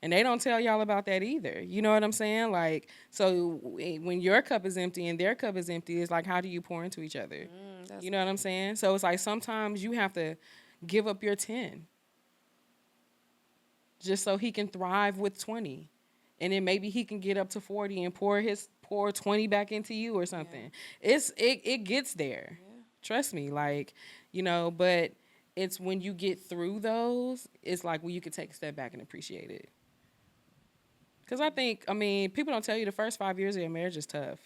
And they don't tell y'all about that either. You know what I'm saying? Like, so when your cup is empty and their cup is empty, it's like, how do you pour into each other? You know what I'm saying? So it's like, sometimes you have to give up your 10 just so he can thrive with 20. And then maybe he can get up to 40 and pour 20 back into you or something. Yeah. It gets there. Yeah. Trust me. Like, but it's when you get through those, it's like when you can take a step back and appreciate it. Because people don't tell you the first 5 years of your marriage is tough.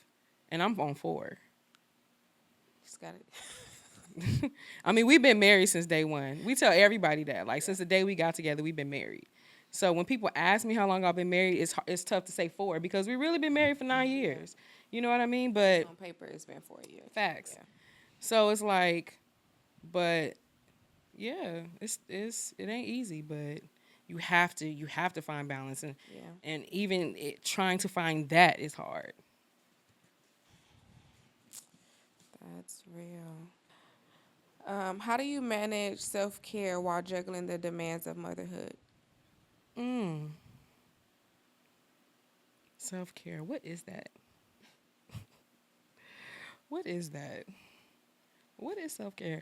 And I'm on 4. Just got it. We've been married since day one. We tell everybody that. Like, since the day we got together, we've been married. So when people ask me how long I've been married, it's tough to say 4, because we really been married for 9 years. You know what I mean? But on paper, it's been 4 years. Facts. Yeah. So it's like, but yeah, it ain't easy, but you have to find balance, and even trying to find that is hard. That's real. How do you manage self-care while juggling the demands of motherhood? Self-care. What is that? What is that? What is self-care?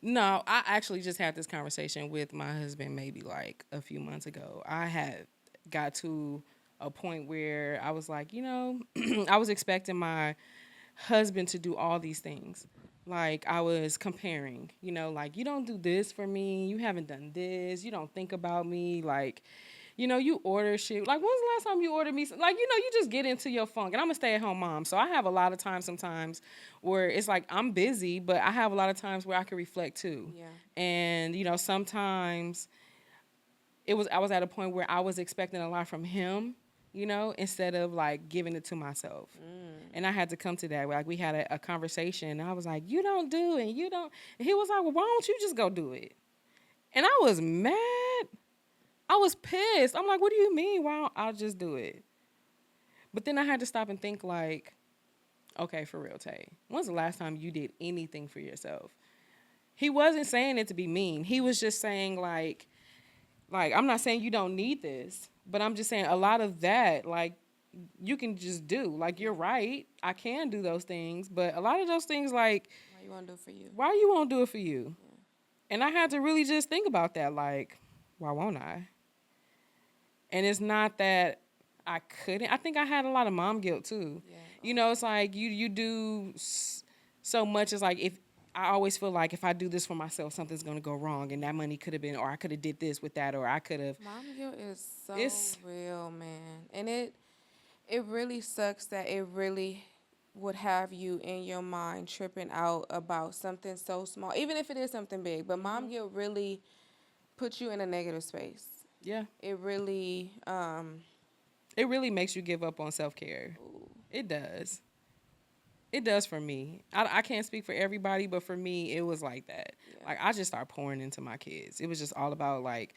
No, I actually just had this conversation with my husband maybe like a few months ago. I had got to a point where I was like, I was expecting my husband to do all these things. Like, I was comparing, like, you don't do this for me. You haven't done this. You don't think about me. Like, you order shit. Like, when's the last time you ordered me? Like, you just get into your funk. And I'm a stay-at-home mom, so I have a lot of time sometimes where it's like I'm busy, but I have a lot of times where I can reflect too. Yeah. And, sometimes I was at a point where I was expecting a lot from him, instead of, like, giving it to myself. And I had to come to that. Like, we had a conversation, and I was like, you don't do it. You don't. And he was like, well, why don't you just go do it? And I was mad. I was pissed. I'm like, what do you mean? Why don't I just do it? But then I had to stop and think, like, okay, for real, Tay, when's the last time you did anything for yourself? He wasn't saying it to be mean. He was just saying, like, I'm not saying you don't need this, but I'm just saying a lot of that, like, you can just do. Like, you're right. I can do those things, but a lot of those things, like, Why How you want to do for you? Why you won't do it for you? Yeah. And I had to really just think about that. Like, why won't I? And it's not that I couldn't. I think I had a lot of mom guilt too. Yeah. You know, it's like you do so much. It's like if I always feel like if I do this for myself, something's gonna go wrong, and that money could have been, or I could have did this with that, or I could have. Mom guilt is so It's real, man. And it really sucks that it really would have you in your mind tripping out about something so small, even if it is something big. But mom guilt really puts you in a negative space. yeah. It really, It really makes you give up on self care. It does. It does for me. I can't speak for everybody, but for me, it was like that. yeah, Like I just started pouring into my kids. It was just all about like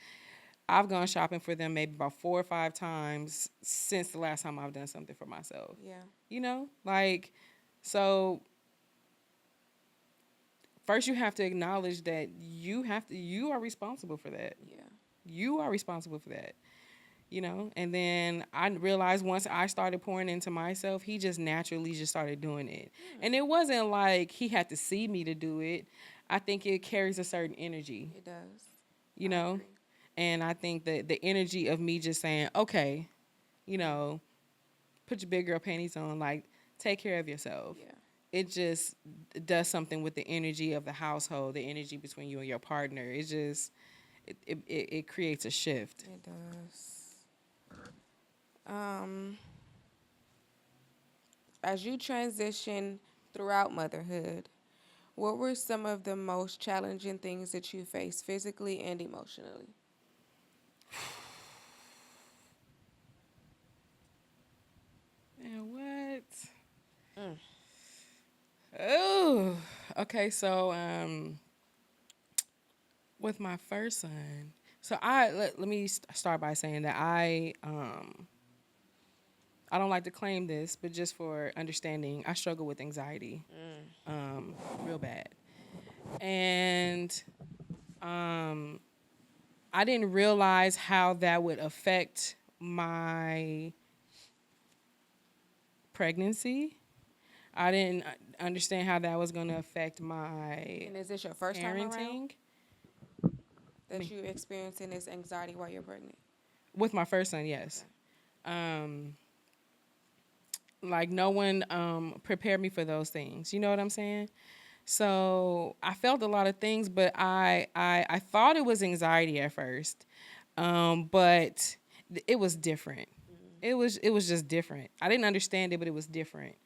I've gone shopping for them maybe about 4 or 5 times since the last time I've done something for myself. yeah, You know, like so. First, you have to acknowledge that you are responsible for that. yeah, You are responsible for that. You know, and then I realized once I started pouring into myself, he just naturally just started doing it. And it wasn't like he had to see me to do it. I think it carries a certain energy, it does. you I know? agree. And I think that the energy of me just saying, okay, you know, put your big girl panties on, like, take care of yourself. Yeah, It just does something with the energy of the household, the energy between you and your partner. It just, it creates a shift. it does. Um, as you transition throughout motherhood, what were some of the most challenging things that you faced physically and emotionally? Man, what? Mm. Oh, okay. So, with my first son, so let me start by saying that I don't like to claim this, but just for understanding, I struggle with anxiety, real bad, and I didn't realize how that would affect my pregnancy. I didn't understand how that was going to affect my And is this your first time around parenting. that Me. you experiencing this anxiety while you're pregnant? With my first son, yes. Like no one prepared me for those things. You know what I'm saying? So I felt a lot of things, but I thought it was anxiety at first, but it was different. It was just different. I didn't understand it, but it was different.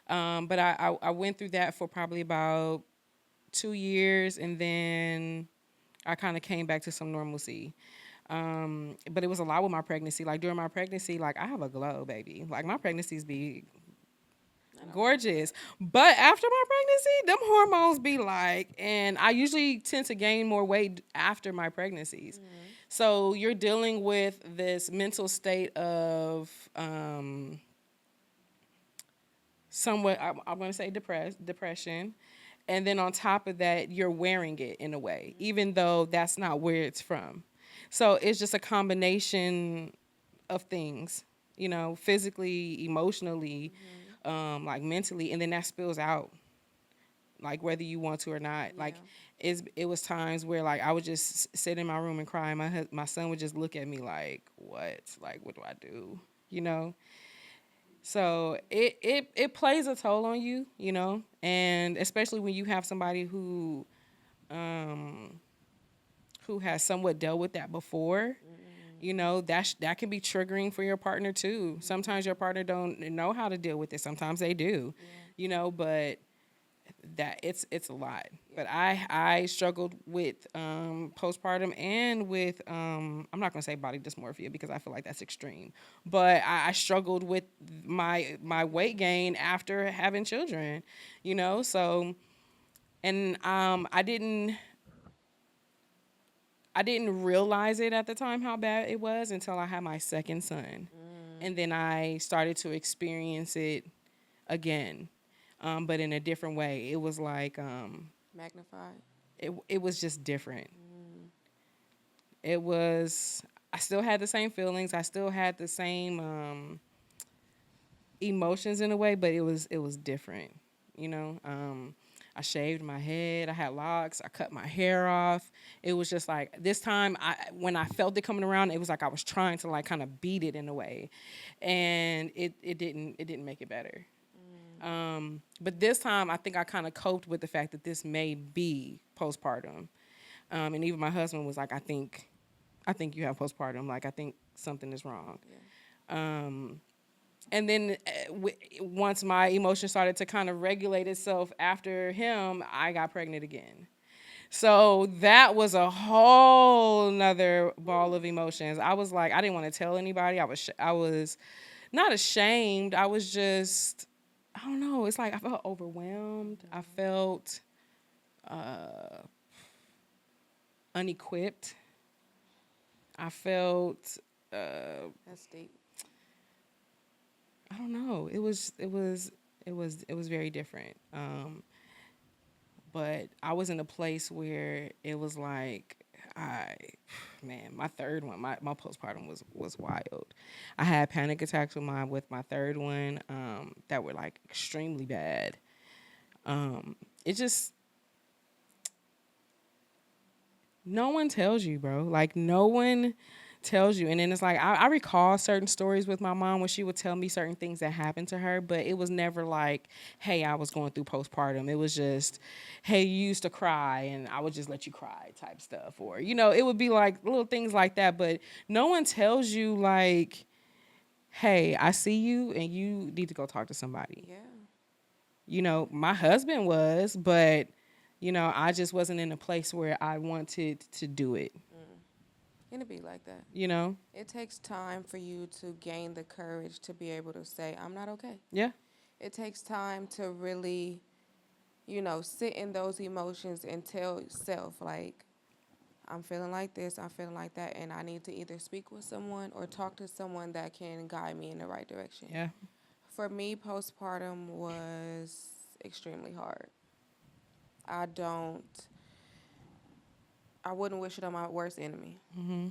But I went through that for probably about 2 years, and then I kind of came back to some normalcy. But it was a lot with my pregnancy. Like during my pregnancy, like I have a glow, baby. Like my pregnancies be gorgeous. But after my pregnancy, them hormones be like, and I usually tend to gain more weight after my pregnancies. So you're dealing with this mental state of somewhat, I'm going to say depression. And then on top of that, you're wearing it in a way, even though that's not where it's from. So it's just a combination of things, you know, physically, emotionally, like mentally, and then that spills out, like whether you want to or not. Like it was times where like I would just sit in my room and cry. And my son would just look at me like, what? Like, what do I do? You know? So it plays a toll on you, you know, and especially when you have somebody who has somewhat dealt with that before, you know, that can be triggering for your partner too. Sometimes your partner don't know how to deal with it. Sometimes they do, you know, but that it's a lot. But I struggled with postpartum and with I'm not gonna say body dysmorphia because I feel like that's extreme, but I struggled with my weight gain after having children, you know. So and I didn't realize it at the time how bad it was until I had my second son, and then I started to experience it again, but in a different way. It was like Magnified. it was just different. It was I still had the same feelings. I still had the same emotions in a way, but it was different. You know, I shaved my head. I had locks. I cut my hair off. It was just like this time. When I felt it coming around, it was like I was trying to like kind of beat it in a way, and it didn't make it better. But this time, I think I kind of coped with the fact that this may be postpartum, and even my husband was like, I think you have postpartum. Like I think something is wrong. Yeah. And then once my emotion started to kind of regulate itself after him, I got pregnant again. So that was a whole nother ball of emotions. I was like, I didn't want to tell anybody. I was not ashamed. I was just, I don't know. It's like I felt overwhelmed. I felt unequipped. I felt That's deep. I don't know. It was very different. But I was in a place where it was like man, my third one, my postpartum was wild. I had panic attacks with my third one that were like extremely bad. It just no one tells you, bro. Like no one tells you. And then it's like I recall certain stories with my mom when she would tell me certain things that happened to her, but it was never like, hey, I was going through postpartum. It was just, hey, you used to cry and I would just let you cry type stuff. Or, it would be like little things like that. But no one tells you like, hey, I see you and you need to go talk to somebody. Yeah. My husband was, but I just wasn't in a place where I wanted to do it. It'll be like that. You know? It takes time for you to gain the courage to be able to say, I'm not okay. Yeah. It takes time to really, sit in those emotions and tell yourself, like, I'm feeling like this, I'm feeling like that, and I need to either speak with someone or talk to someone that can guide me in the right direction. Yeah. For me, postpartum was extremely hard. I don't, I wouldn't wish it on my worst enemy. Mm-hmm.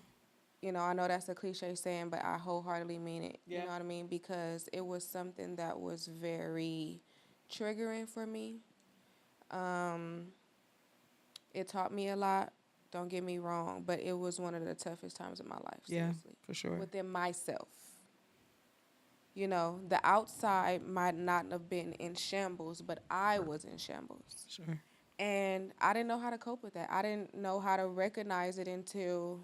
I know that's a cliche saying, but I wholeheartedly mean it. Yeah. You know what I mean? Because it was something that was very triggering for me. Um, it taught me a lot. Don't get me wrong, but it was one of the toughest times of my life. Yeah, Seriously, for sure. within myself. The outside might not have been in shambles, but I was in shambles. Sure. And I didn't know how to cope with that. I didn't know how to recognize it until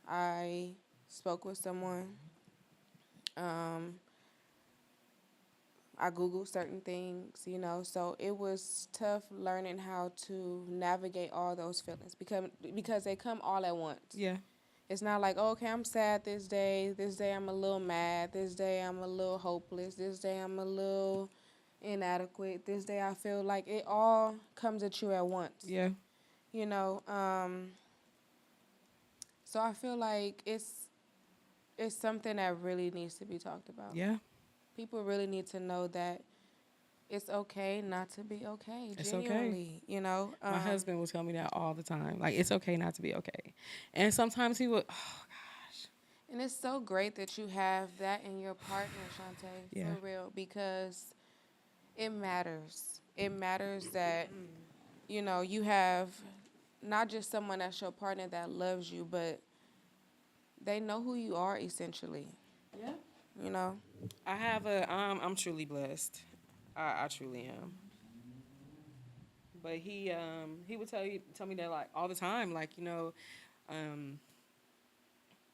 I spoke with someone. Um, I Googled certain things. So it was tough learning how to navigate all those feelings because they come all at once. Yeah. It's not like, oh, okay, I'm sad this day I'm a little mad, this day I'm a little hopeless, this day I'm a little inadequate, this day I feel like it all comes at you at once. Yeah. You know, so I feel like it's something that really needs to be talked about. Yeah. People really need to know that it's okay not to be okay. It's genuinely, okay. My husband will tell me that all the time. Like, it's okay not to be okay. And sometimes he would, and it's so great that you have that in your partner, Shantae, Yeah. for real, because it matters. It matters that, you have not just someone that's your partner that loves you, but they know who you are, essentially. Yeah. I have I'm truly blessed. I truly am. But he would tell me that like all the time, like, um,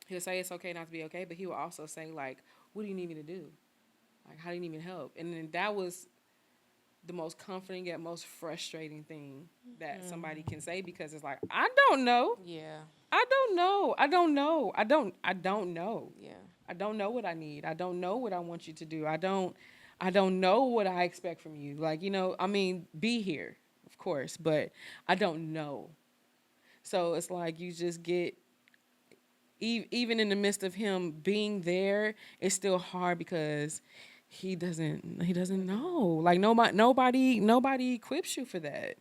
he'll say it's okay not to be okay, but he will also say like, what do you need me to do? Like, how do you need me to help? And then that was the most comforting yet most frustrating thing that somebody can say, because it's like, I don't know. Yeah. I don't know. I don't know. I don't know. Yeah. I don't know what I need. I don't know what I want you to do. I don't know what I expect from you. Like, I mean, be here, of course, but I don't know. So it's like you just get, even in the midst of him being there, it's still hard because he doesn't know. Like nobody equips you for that.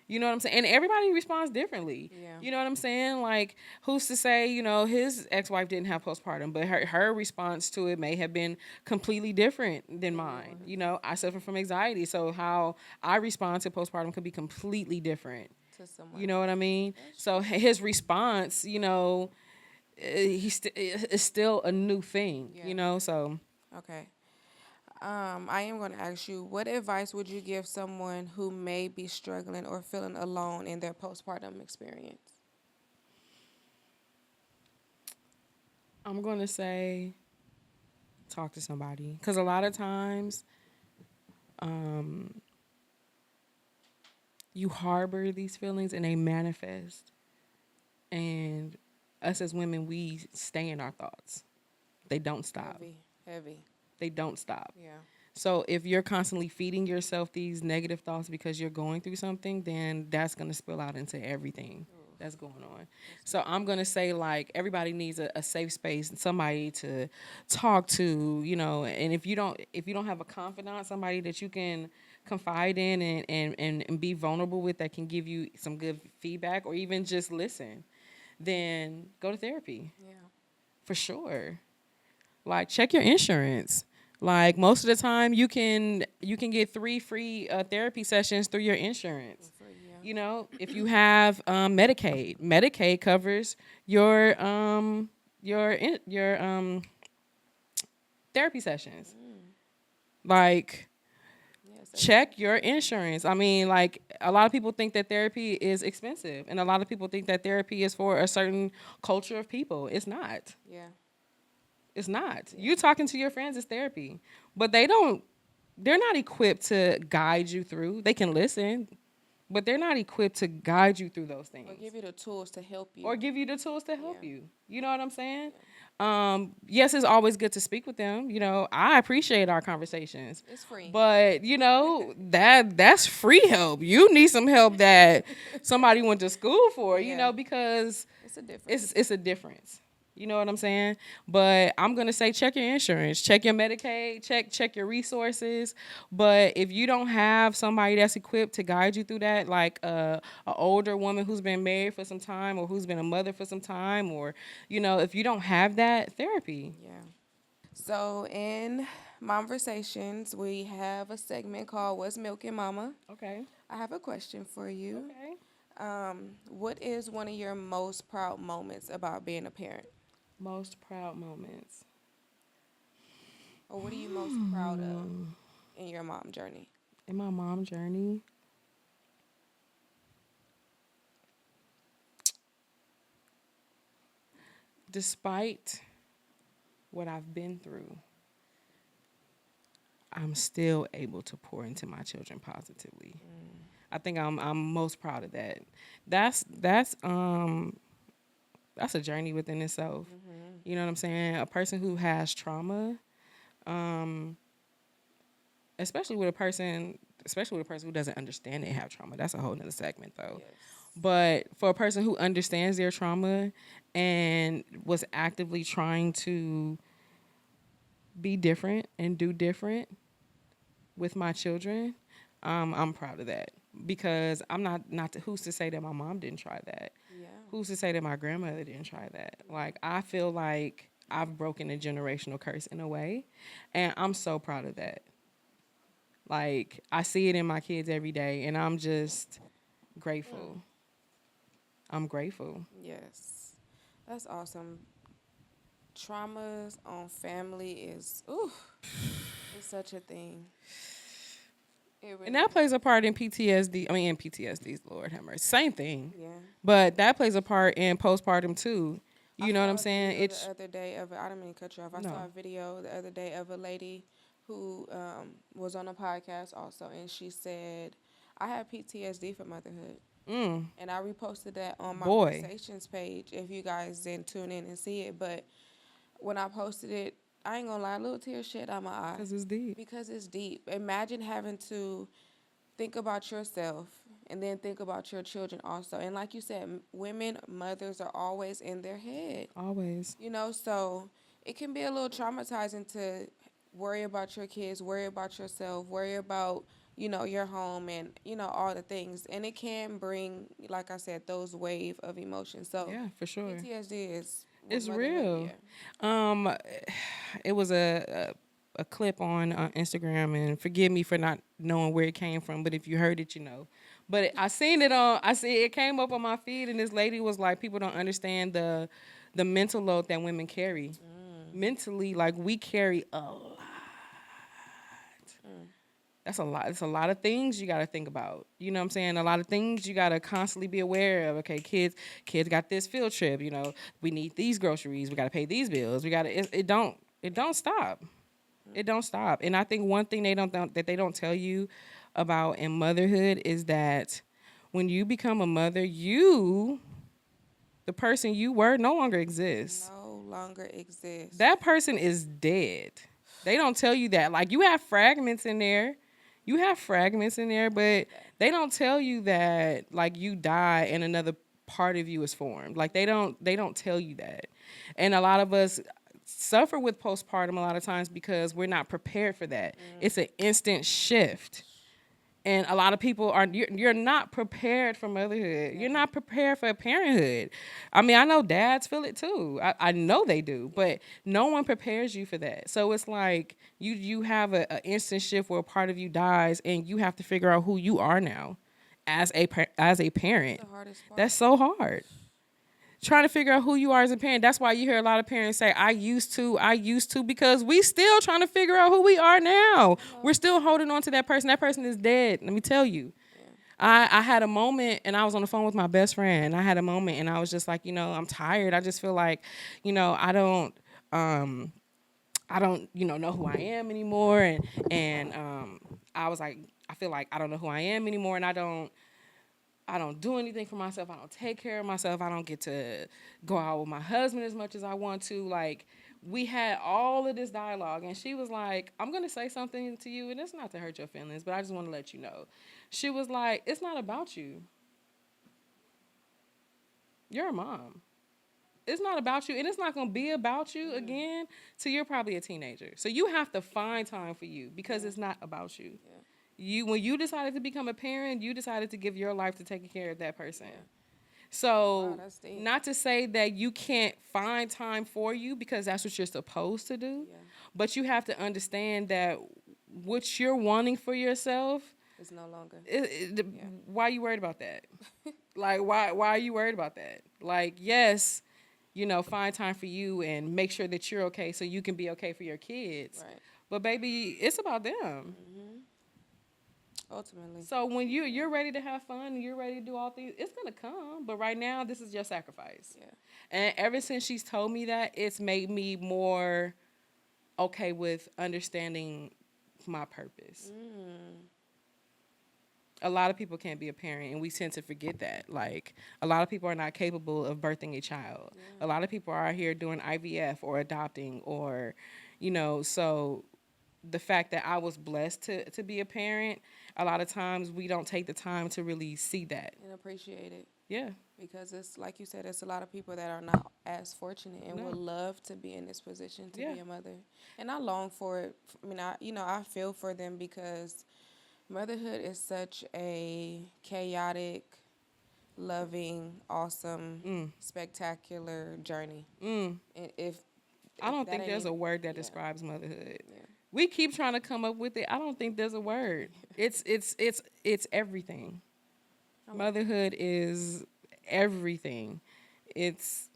You know what I'm saying? And everybody responds differently. Yeah. You know what I'm saying? Like, who's to say, his ex-wife didn't have postpartum, but her response to it may have been completely different than mine. I suffer from anxiety, so how I respond to postpartum could be completely different. To You someone know else. what I mean? That's So his response, is still a new thing, Yeah. so Okay. I am going to ask you, what advice would you give someone who may be struggling or feeling alone in their postpartum experience? I'm going to say talk to somebody, because a lot of times you harbor these feelings and they manifest, and us as women, we stay in our thoughts. They don't stop. Heavy, heavy. They don't stop. Yeah. So if you're constantly feeding yourself these negative thoughts because you're going through something, then that's going to spill out into everything that's going on. So I'm going to say, like, everybody needs a safe space and somebody to talk to, and if you don't have a confidant, somebody that you can confide in and be vulnerable with, that can give you some good feedback or even just listen, then go to therapy Yeah. for sure. Like, check your insurance. Like, most of the time you can get 3 free therapy sessions through your insurance. For, yeah. If you have Medicaid covers your therapy sessions. Like, Yes. check your insurance. I mean, like, a lot of people think that therapy is expensive, and a lot of people think that therapy is for a certain culture of people. It's not. Yeah. It's not. Yeah. You talking to your friends is therapy, but they're not equipped to guide you through. They can listen, but they're not equipped to guide you through those things Or give you the tools to help you. or give you the tools to help Yeah. you. You know what I'm saying? Yes, it's always good to speak with them. I appreciate our conversations. It's free. But that's free help. You need some help that somebody went to school for, Yeah. because It's a difference. it's a difference. You know what I'm saying? But I'm gonna say check your insurance, check your Medicaid, check your resources. But if you don't have somebody that's equipped to guide you through that, like a older woman who's been married for some time or who's been a mother for some time, or if you don't have that, therapy. Yeah. So in Momversations, we have a segment called What's Milking Mama? Okay. I have a question for you. Okay. What is one of your most proud moments about being a parent? Most proud moments. Or what are you most proud of in your mom journey? In my mom journey, despite what I've been through, I'm still able to pour into my children positively. I think I'm most proud of that. That's a journey within itself. You know what I'm saying? A person who has trauma, especially with a person who doesn't understand they have trauma. That's a whole nother segment though. Yes. But for a person who understands their trauma and was actively trying to be different and do different with my children, I'm proud of that, because I'm not who's to say that my mom didn't try that? Yeah. Who's to say that my grandmother didn't try that? Like, I feel like I've broken a generational curse in a way, and I'm so proud of that. Like, I see it in my kids every day, and I'm just grateful. I'm grateful. Yes. That's awesome. Traumas on family is, ooh, it's such a thing. It really And that plays a part in PTSD. I mean, in PTSD's, Lord have mercy. Same thing. Yeah. But that plays a part in postpartum too. You know what I'm saw a saying? video It's the other day of I don't mean to cut you off. I no. saw a video the other day of a lady who was on a podcast also, and she said, "I have PTSD for motherhood," and I reposted that on my Boy. conversations page. If you guys didn't tune in and see it, but when I posted it, I ain't gonna lie, a little tear shed out my eye Because it's deep. because it's deep. Imagine having to think about yourself and then think about your children also. And like you said, women, mothers are always in their head. Always. So it can be a little traumatizing to worry about your kids, worry about yourself, worry about your home and, all the things. And it can bring, like I said, those wave of emotions. So Yeah, for sure. PTSD is what It's motherhood, real. yeah. Um, it was a clip on Instagram, and forgive me for not knowing where it came from, but if you heard it, you know. But I seen it on. I see it came up on my feed, and this lady was like, "People don't understand the mental load that women carry. Mentally, like we carry a lot. That's a lot. It's a lot of things you got to think about. You know what I'm saying? A lot of things you got to constantly be aware of. Okay, kids got this field trip. You know, we need these groceries. We got to pay these bills. We got to. It don't stop. It don't stop. And I think one thing that they don't tell you about in motherhood is that when you become a mother, the person you were, no longer exists. No longer exists. That person is dead. They don't tell you that. Like you have fragments in there. You have fragments in there, but they don't tell you that like you die and another part of you is formed. Like they don't tell you that. And a lot of us suffer with postpartum a lot of times because we're not prepared for that. It's an instant shift. And a lot of people you're not prepared for motherhood. You're not prepared for parenthood. I mean, I know dads feel it too. I know they do, but no one prepares you for that. So it's like you have a instant shift where a part of you dies, and you have to figure out who you are now as a parent. The hardest part. That's so hard. Trying to figure out who you are as a parent. That's why you hear a lot of parents say, I used to, because we still trying to figure out who we are now. We're still holding on to that person. That person is dead. Let me tell you. I had a moment, and I was on the phone with my best friend. I had a moment, and I was just like, I'm tired. I just feel like, I don't, know who I am anymore. And I was like, I feel like I don't know who I am anymore, and I don't do anything for myself. I don't take care of myself. I don't get to go out with my husband as much as I want to. Like, we had all of this dialogue, and she was like, I'm going to say something to you, and it's not to hurt your feelings, but I just want to let you know. She was like, it's not about you. You're a mom. It's not about you, and it's not going to be about you again till you're probably a teenager. So you have to find time for you because it's not about you. When you decided to become a parent, you decided to give your life to taking care of that person. So, Wow, that's deep. not to say that you can't find time for you, because that's what you're supposed to do, but you have to understand that what you're wanting for yourself It's no longer. why are you worried about that? Like, why are you worried about that? Like, yes, find time for you and make sure that you're okay so you can be okay for your kids. Right. But baby, it's about them. Ultimately. So when you're ready to have fun and you're ready to do all things, it's gonna come. But right now, this is your sacrifice. Yeah. And ever since she's told me that, it's made me more okay with understanding my purpose. A lot of people can't be a parent, and we tend to forget that. Like, a lot of people are not capable of birthing a child. A lot of people are out here doing IVF or adopting, or, so the fact that I was blessed to be a parent, a lot of times we don't take the time to really see that. And appreciate it. Yeah. Because it's like you said, it's a lot of people that are not as fortunate and No. would love to be in this position to Yeah. be a mother. And I long for it. I mean, I feel for them because motherhood is such a chaotic, loving, awesome, spectacular journey. And if I don't that think ain't there's a even- word that yeah. describes motherhood. Yeah. We keep trying to come up with it. I don't think there's a word. It's everything. Motherhood is everything. It's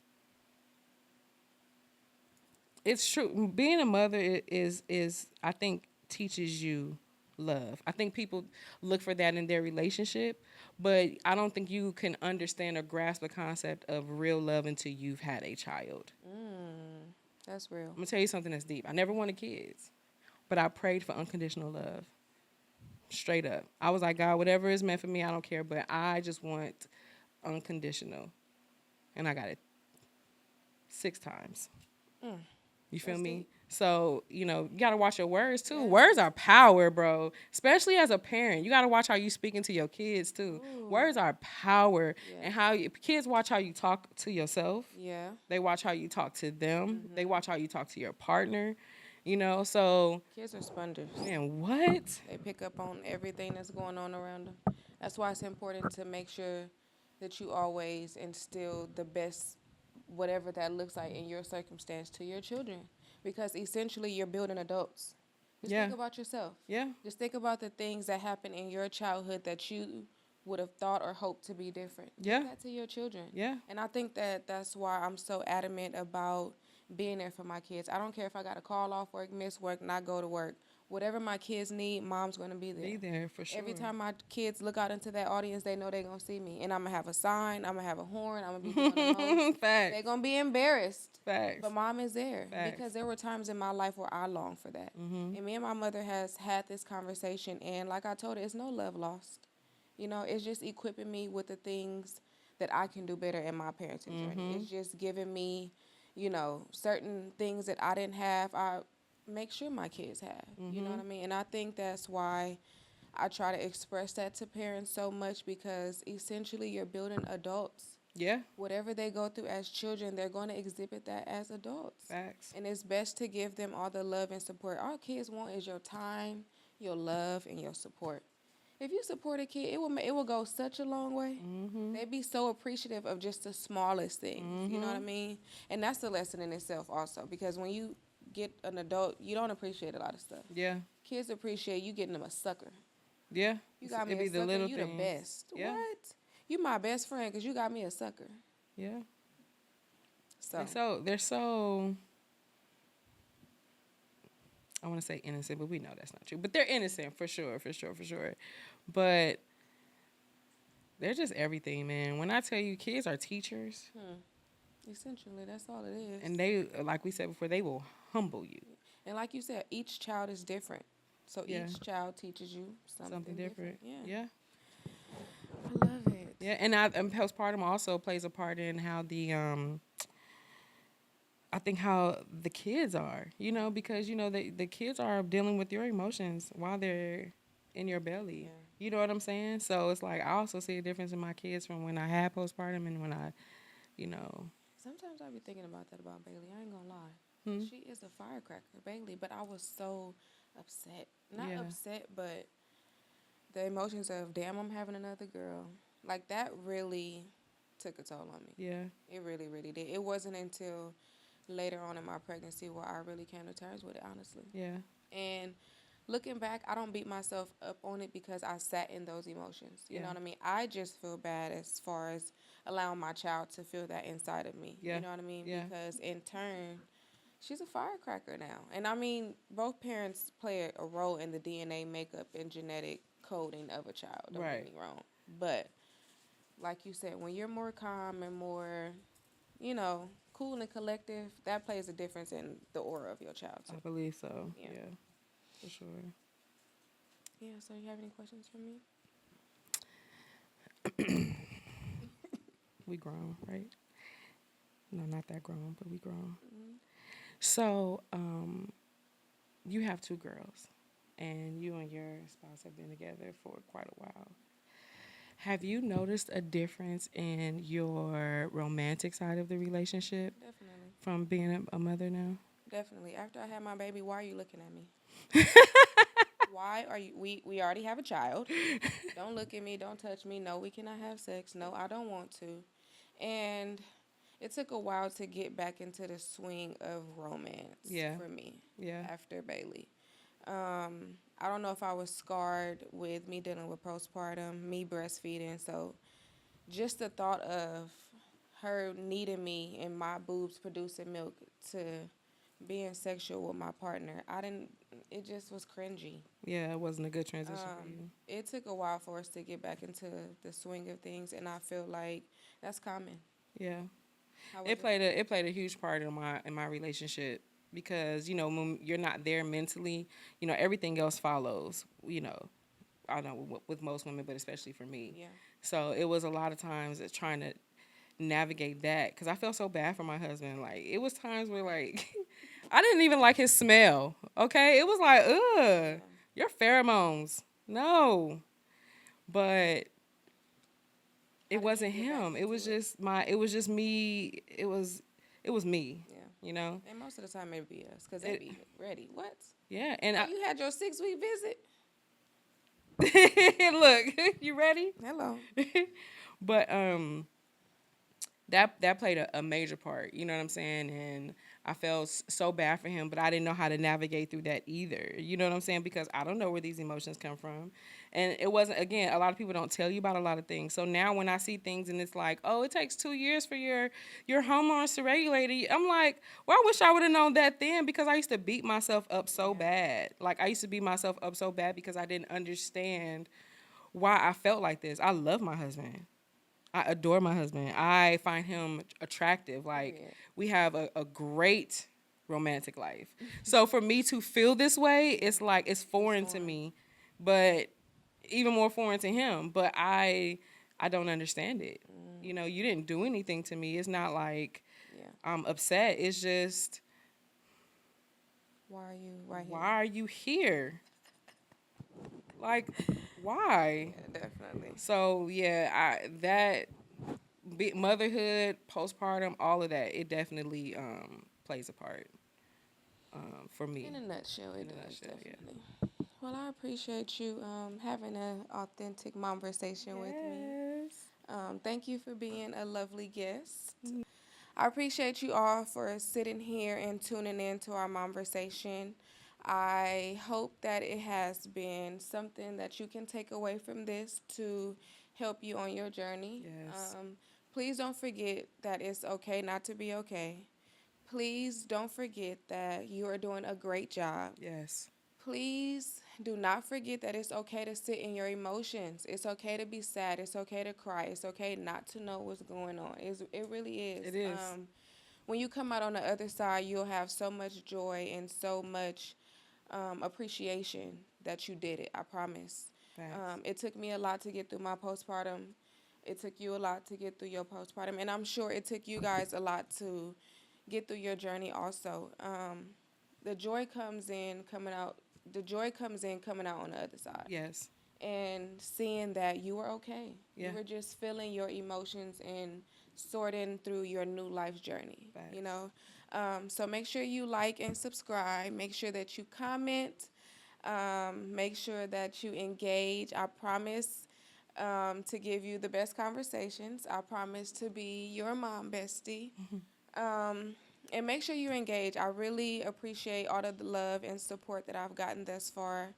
true. Being a mother is I think teaches you love. I think people look for that in their relationship, but I don't think you can understand or grasp the concept of real love until you've had a child. That's real. I'm gonna tell you something that's deep. I never wanted kids, but I prayed for unconditional love. Straight up. I was like, God, whatever is meant for me, I don't care, but I just want unconditional. And I got it 6 times. You feel That's me? deep. So, you got to watch your words, too. Words are power, bro. Especially as a parent. You got to watch how you speaking to your kids, too. Words are power. Yeah. And kids watch how you talk to yourself. Yeah. They watch how you talk to them. They watch how you talk to your partner. you know. So, Kids are sponges. man, what? They pick up on everything that's going on around them. That's why it's important to make sure that you always instill the best, whatever that looks like in your circumstance, to your children. Because essentially, you're building adults. Just Yeah, think about yourself. yeah, Just think about the things that happened in your childhood that you would have thought or hoped to be different. yeah, Give that to your children. yeah, And I think that that's why I'm so adamant about being there for my kids. I don't care if I got to call off work, miss work, not go to work. Whatever my kids need, mom's going to be there. be there for sure. Every time my kids look out into that audience, they know they're going to see me. And I'm going to have a sign, I'm going to have a horn, I'm going to be doing the most. Facts, They're going to be embarrassed. facts, But mom is there. Facts. Because there were times in my life where I longed for that. And me and my mother has had this conversation. And like I told her, it's no love lost. You know, it's just equipping me with the things that I can do better in my parenting journey. It's just giving me, you know, certain things that I didn't have, I make sure my kids have. You know what I mean? And I think that's why I try to express that to parents so much, because essentially you're building adults. yeah, Whatever they go through as children, they're going to exhibit that as adults. facts. And it's best to give them all the love and support. All kids want is your time, your love, and your support. If you support a kid, it will go such a long way. They be so appreciative of just the smallest things. You know what I mean? And that's the lesson in itself also, because when you get an adult, you don't appreciate a lot of stuff. Yeah, Kids appreciate you getting them a sucker. yeah. You got me It be a the sucker, little you things. the best. Yeah. What? You my best friend because you got me a sucker. Yeah. So, They're so. I want to say innocent, but we know that's not true. But they're innocent for sure, for sure, for sure. But they're just everything, man. When I tell you, kids are teachers, essentially, that's all it is. and they, like we said before, they will humble you. And like you said, each child is different. So Yeah. each child teaches you something different. Yeah. Yeah. I love it. Yeah, and postpartum also plays a part in how I think how the kids are, you know, because you know the kids are dealing with your emotions while they're in your belly. Yeah. You know what I'm saying? So it's like I also see a difference in my kids from when I had postpartum and when I, you know. Sometimes I be thinking about that about Bailey. I ain't gonna lie. Hmm? She is a firecracker, Bailey. But I was so upset. Not Yeah. upset, but the emotions of, damn, I'm having another girl. Like, that really took a toll on me. Yeah. It really, really did. It wasn't until later on in my pregnancy where I really came to terms with it, honestly. Yeah. And looking back, I don't beat myself up on it because I sat in those emotions. You Yeah. know what I mean? I just feel bad as far as allowing my child to feel that inside of me. Yeah. You know what I mean? Yeah. Because in turn, she's a firecracker now. And I mean, both parents play a role in the DNA makeup and genetic coding of a child. Don't Right. get me wrong. But like you said, when you're more calm and more, you know, cool and collective, that plays a difference in the aura of your child I too. believe so. Yeah. Yeah. For sure. Yeah, so you have any questions for me? We grown, right? No, not that grown, but we grown. Mm-hmm. So, you have two girls, and you and your spouse have been together for quite a while. Have you noticed a difference in your romantic side of the relationship Definitely. from being a mother now? Definitely. After I had my baby, why are you looking at me? Why are you? We already have a child. Don't look at me. Don't touch me. No, we cannot have sex. No, I don't want to. And it took a while to get back into the swing of romance Yeah. for me Yeah. after Bailey. I don't know if I was scarred with me dealing with postpartum, me breastfeeding. So just the thought of her needing me and my boobs producing milk to being sexual with my partner, it just was cringy. Yeah, it wasn't a good transition for you. It took a while for us to get back into the swing of things, and I feel like that's common. Yeah. How was It played a huge part in my relationship because you know when you're not there mentally, you know everything else follows. You know, I know with most women, but especially for me. Yeah. So it was a lot of times it's trying to navigate that because I felt so bad for my husband. Like it was times where like I didn't even like his smell. Okay, it was like ugh, your pheromones. No, but it wasn't you get back him. It was into it? just my. It was just me. It was me. Yeah. you know? And most of the time it be us, because they It, be ready. What? yeah, and Oh, you had your 6-week visit? look, you ready? Hello. But that played a major part, you know what I'm saying? And I felt so bad for him, but I didn't know how to navigate through that either. You know what I'm saying? Because I don't know where these emotions come from. And it wasn't, again, a lot of people don't tell you about a lot of things. So now when I see things and it's like, oh, it takes 2 years for your hormones to regulate it, I'm like, well, I wish I would have known that then, because I used to beat myself up so bad. Like, I used to beat myself up so bad because I didn't understand why I felt like this. I love my husband. I adore my husband. I find him attractive. Like, Period. we have a great romantic life. So for me to feel this way, it's like it's foreign to foreign. me, but even more foreign to him. But I don't understand it. You know, you didn't do anything to me. It's not like Yeah. I'm upset. It's just, Why are you right here? why are you here? Like, why? Yeah, definitely. So yeah, motherhood, postpartum, all of that, it definitely plays a part for me. In a nutshell, it In a does, nutshell, yeah. definitely. Well, I appreciate you having an authentic conversation with me. Yes. Thank you for being a lovely guest. I appreciate you all for sitting here and tuning in to our conversation. I hope that it has been something that you can take away from this to help you on your journey. Yes. Please don't forget that it's okay not to be okay. Please don't forget that you are doing a great job. Yes. Please do not forget that it's okay to sit in your emotions. It's okay to be sad. It's okay to cry. It's okay not to know what's going on. It really is. It is. When you come out on the other side, you'll have so much joy and so much appreciation that you did it. I promise. Facts. It took me a lot to get through my postpartum. It took you a lot to get through your postpartum. And I'm sure it took you guys a lot to get through your journey also. The joy comes in coming out. The joy comes in coming out on the other side. Yes. And seeing that you were okay. Yeah. You were just feeling your emotions and sorting through your new life journey. Facts. You know, so make sure you like and subscribe. Make sure that you comment. Make sure that you engage. I promise to give you the best conversations. I promise to be your mom bestie. And make sure you engage. I really appreciate all of the love and support that I've gotten thus far.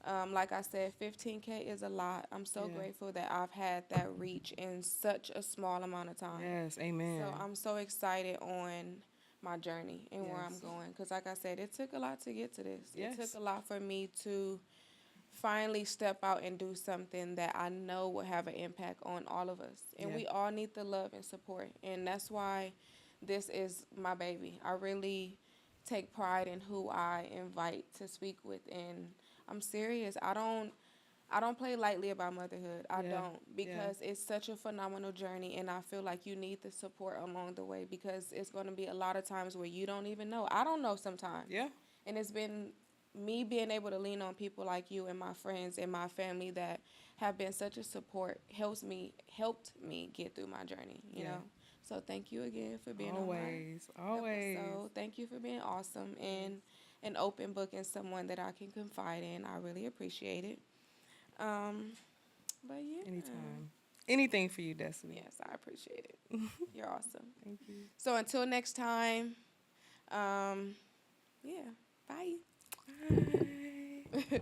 Like I said, 15K is a lot. I'm so grateful that I've had that reach in such a small amount of time. Yes. Amen. So I'm so excited on my journey and where I'm Yes. going. Because like I said, it took a lot to get to this. Yes. It took a lot for me to finally step out and do something that I know will have an impact on all of us. And we all need the love and support. And that's why this is my baby. I really take pride in who I invite to speak with, and I'm serious. I don't play lightly about motherhood. I don't, because it's such a phenomenal journey, and I feel like you need the support along the way, because it's going to be a lot of times where you don't even know. I don't know sometimes. Yeah. And it's been me being able to lean on people like you and my friends and my family that have been such a support helped me get through my journey, you know. So thank you again for being Always. on my Always. episode. Thank you for being awesome and an open book and someone that I can confide in. I really appreciate it. But yeah. Anytime. Anything for you, Destiny. Yes, I appreciate it. You're awesome. Thank you. So until next time, yeah, bye. Bye.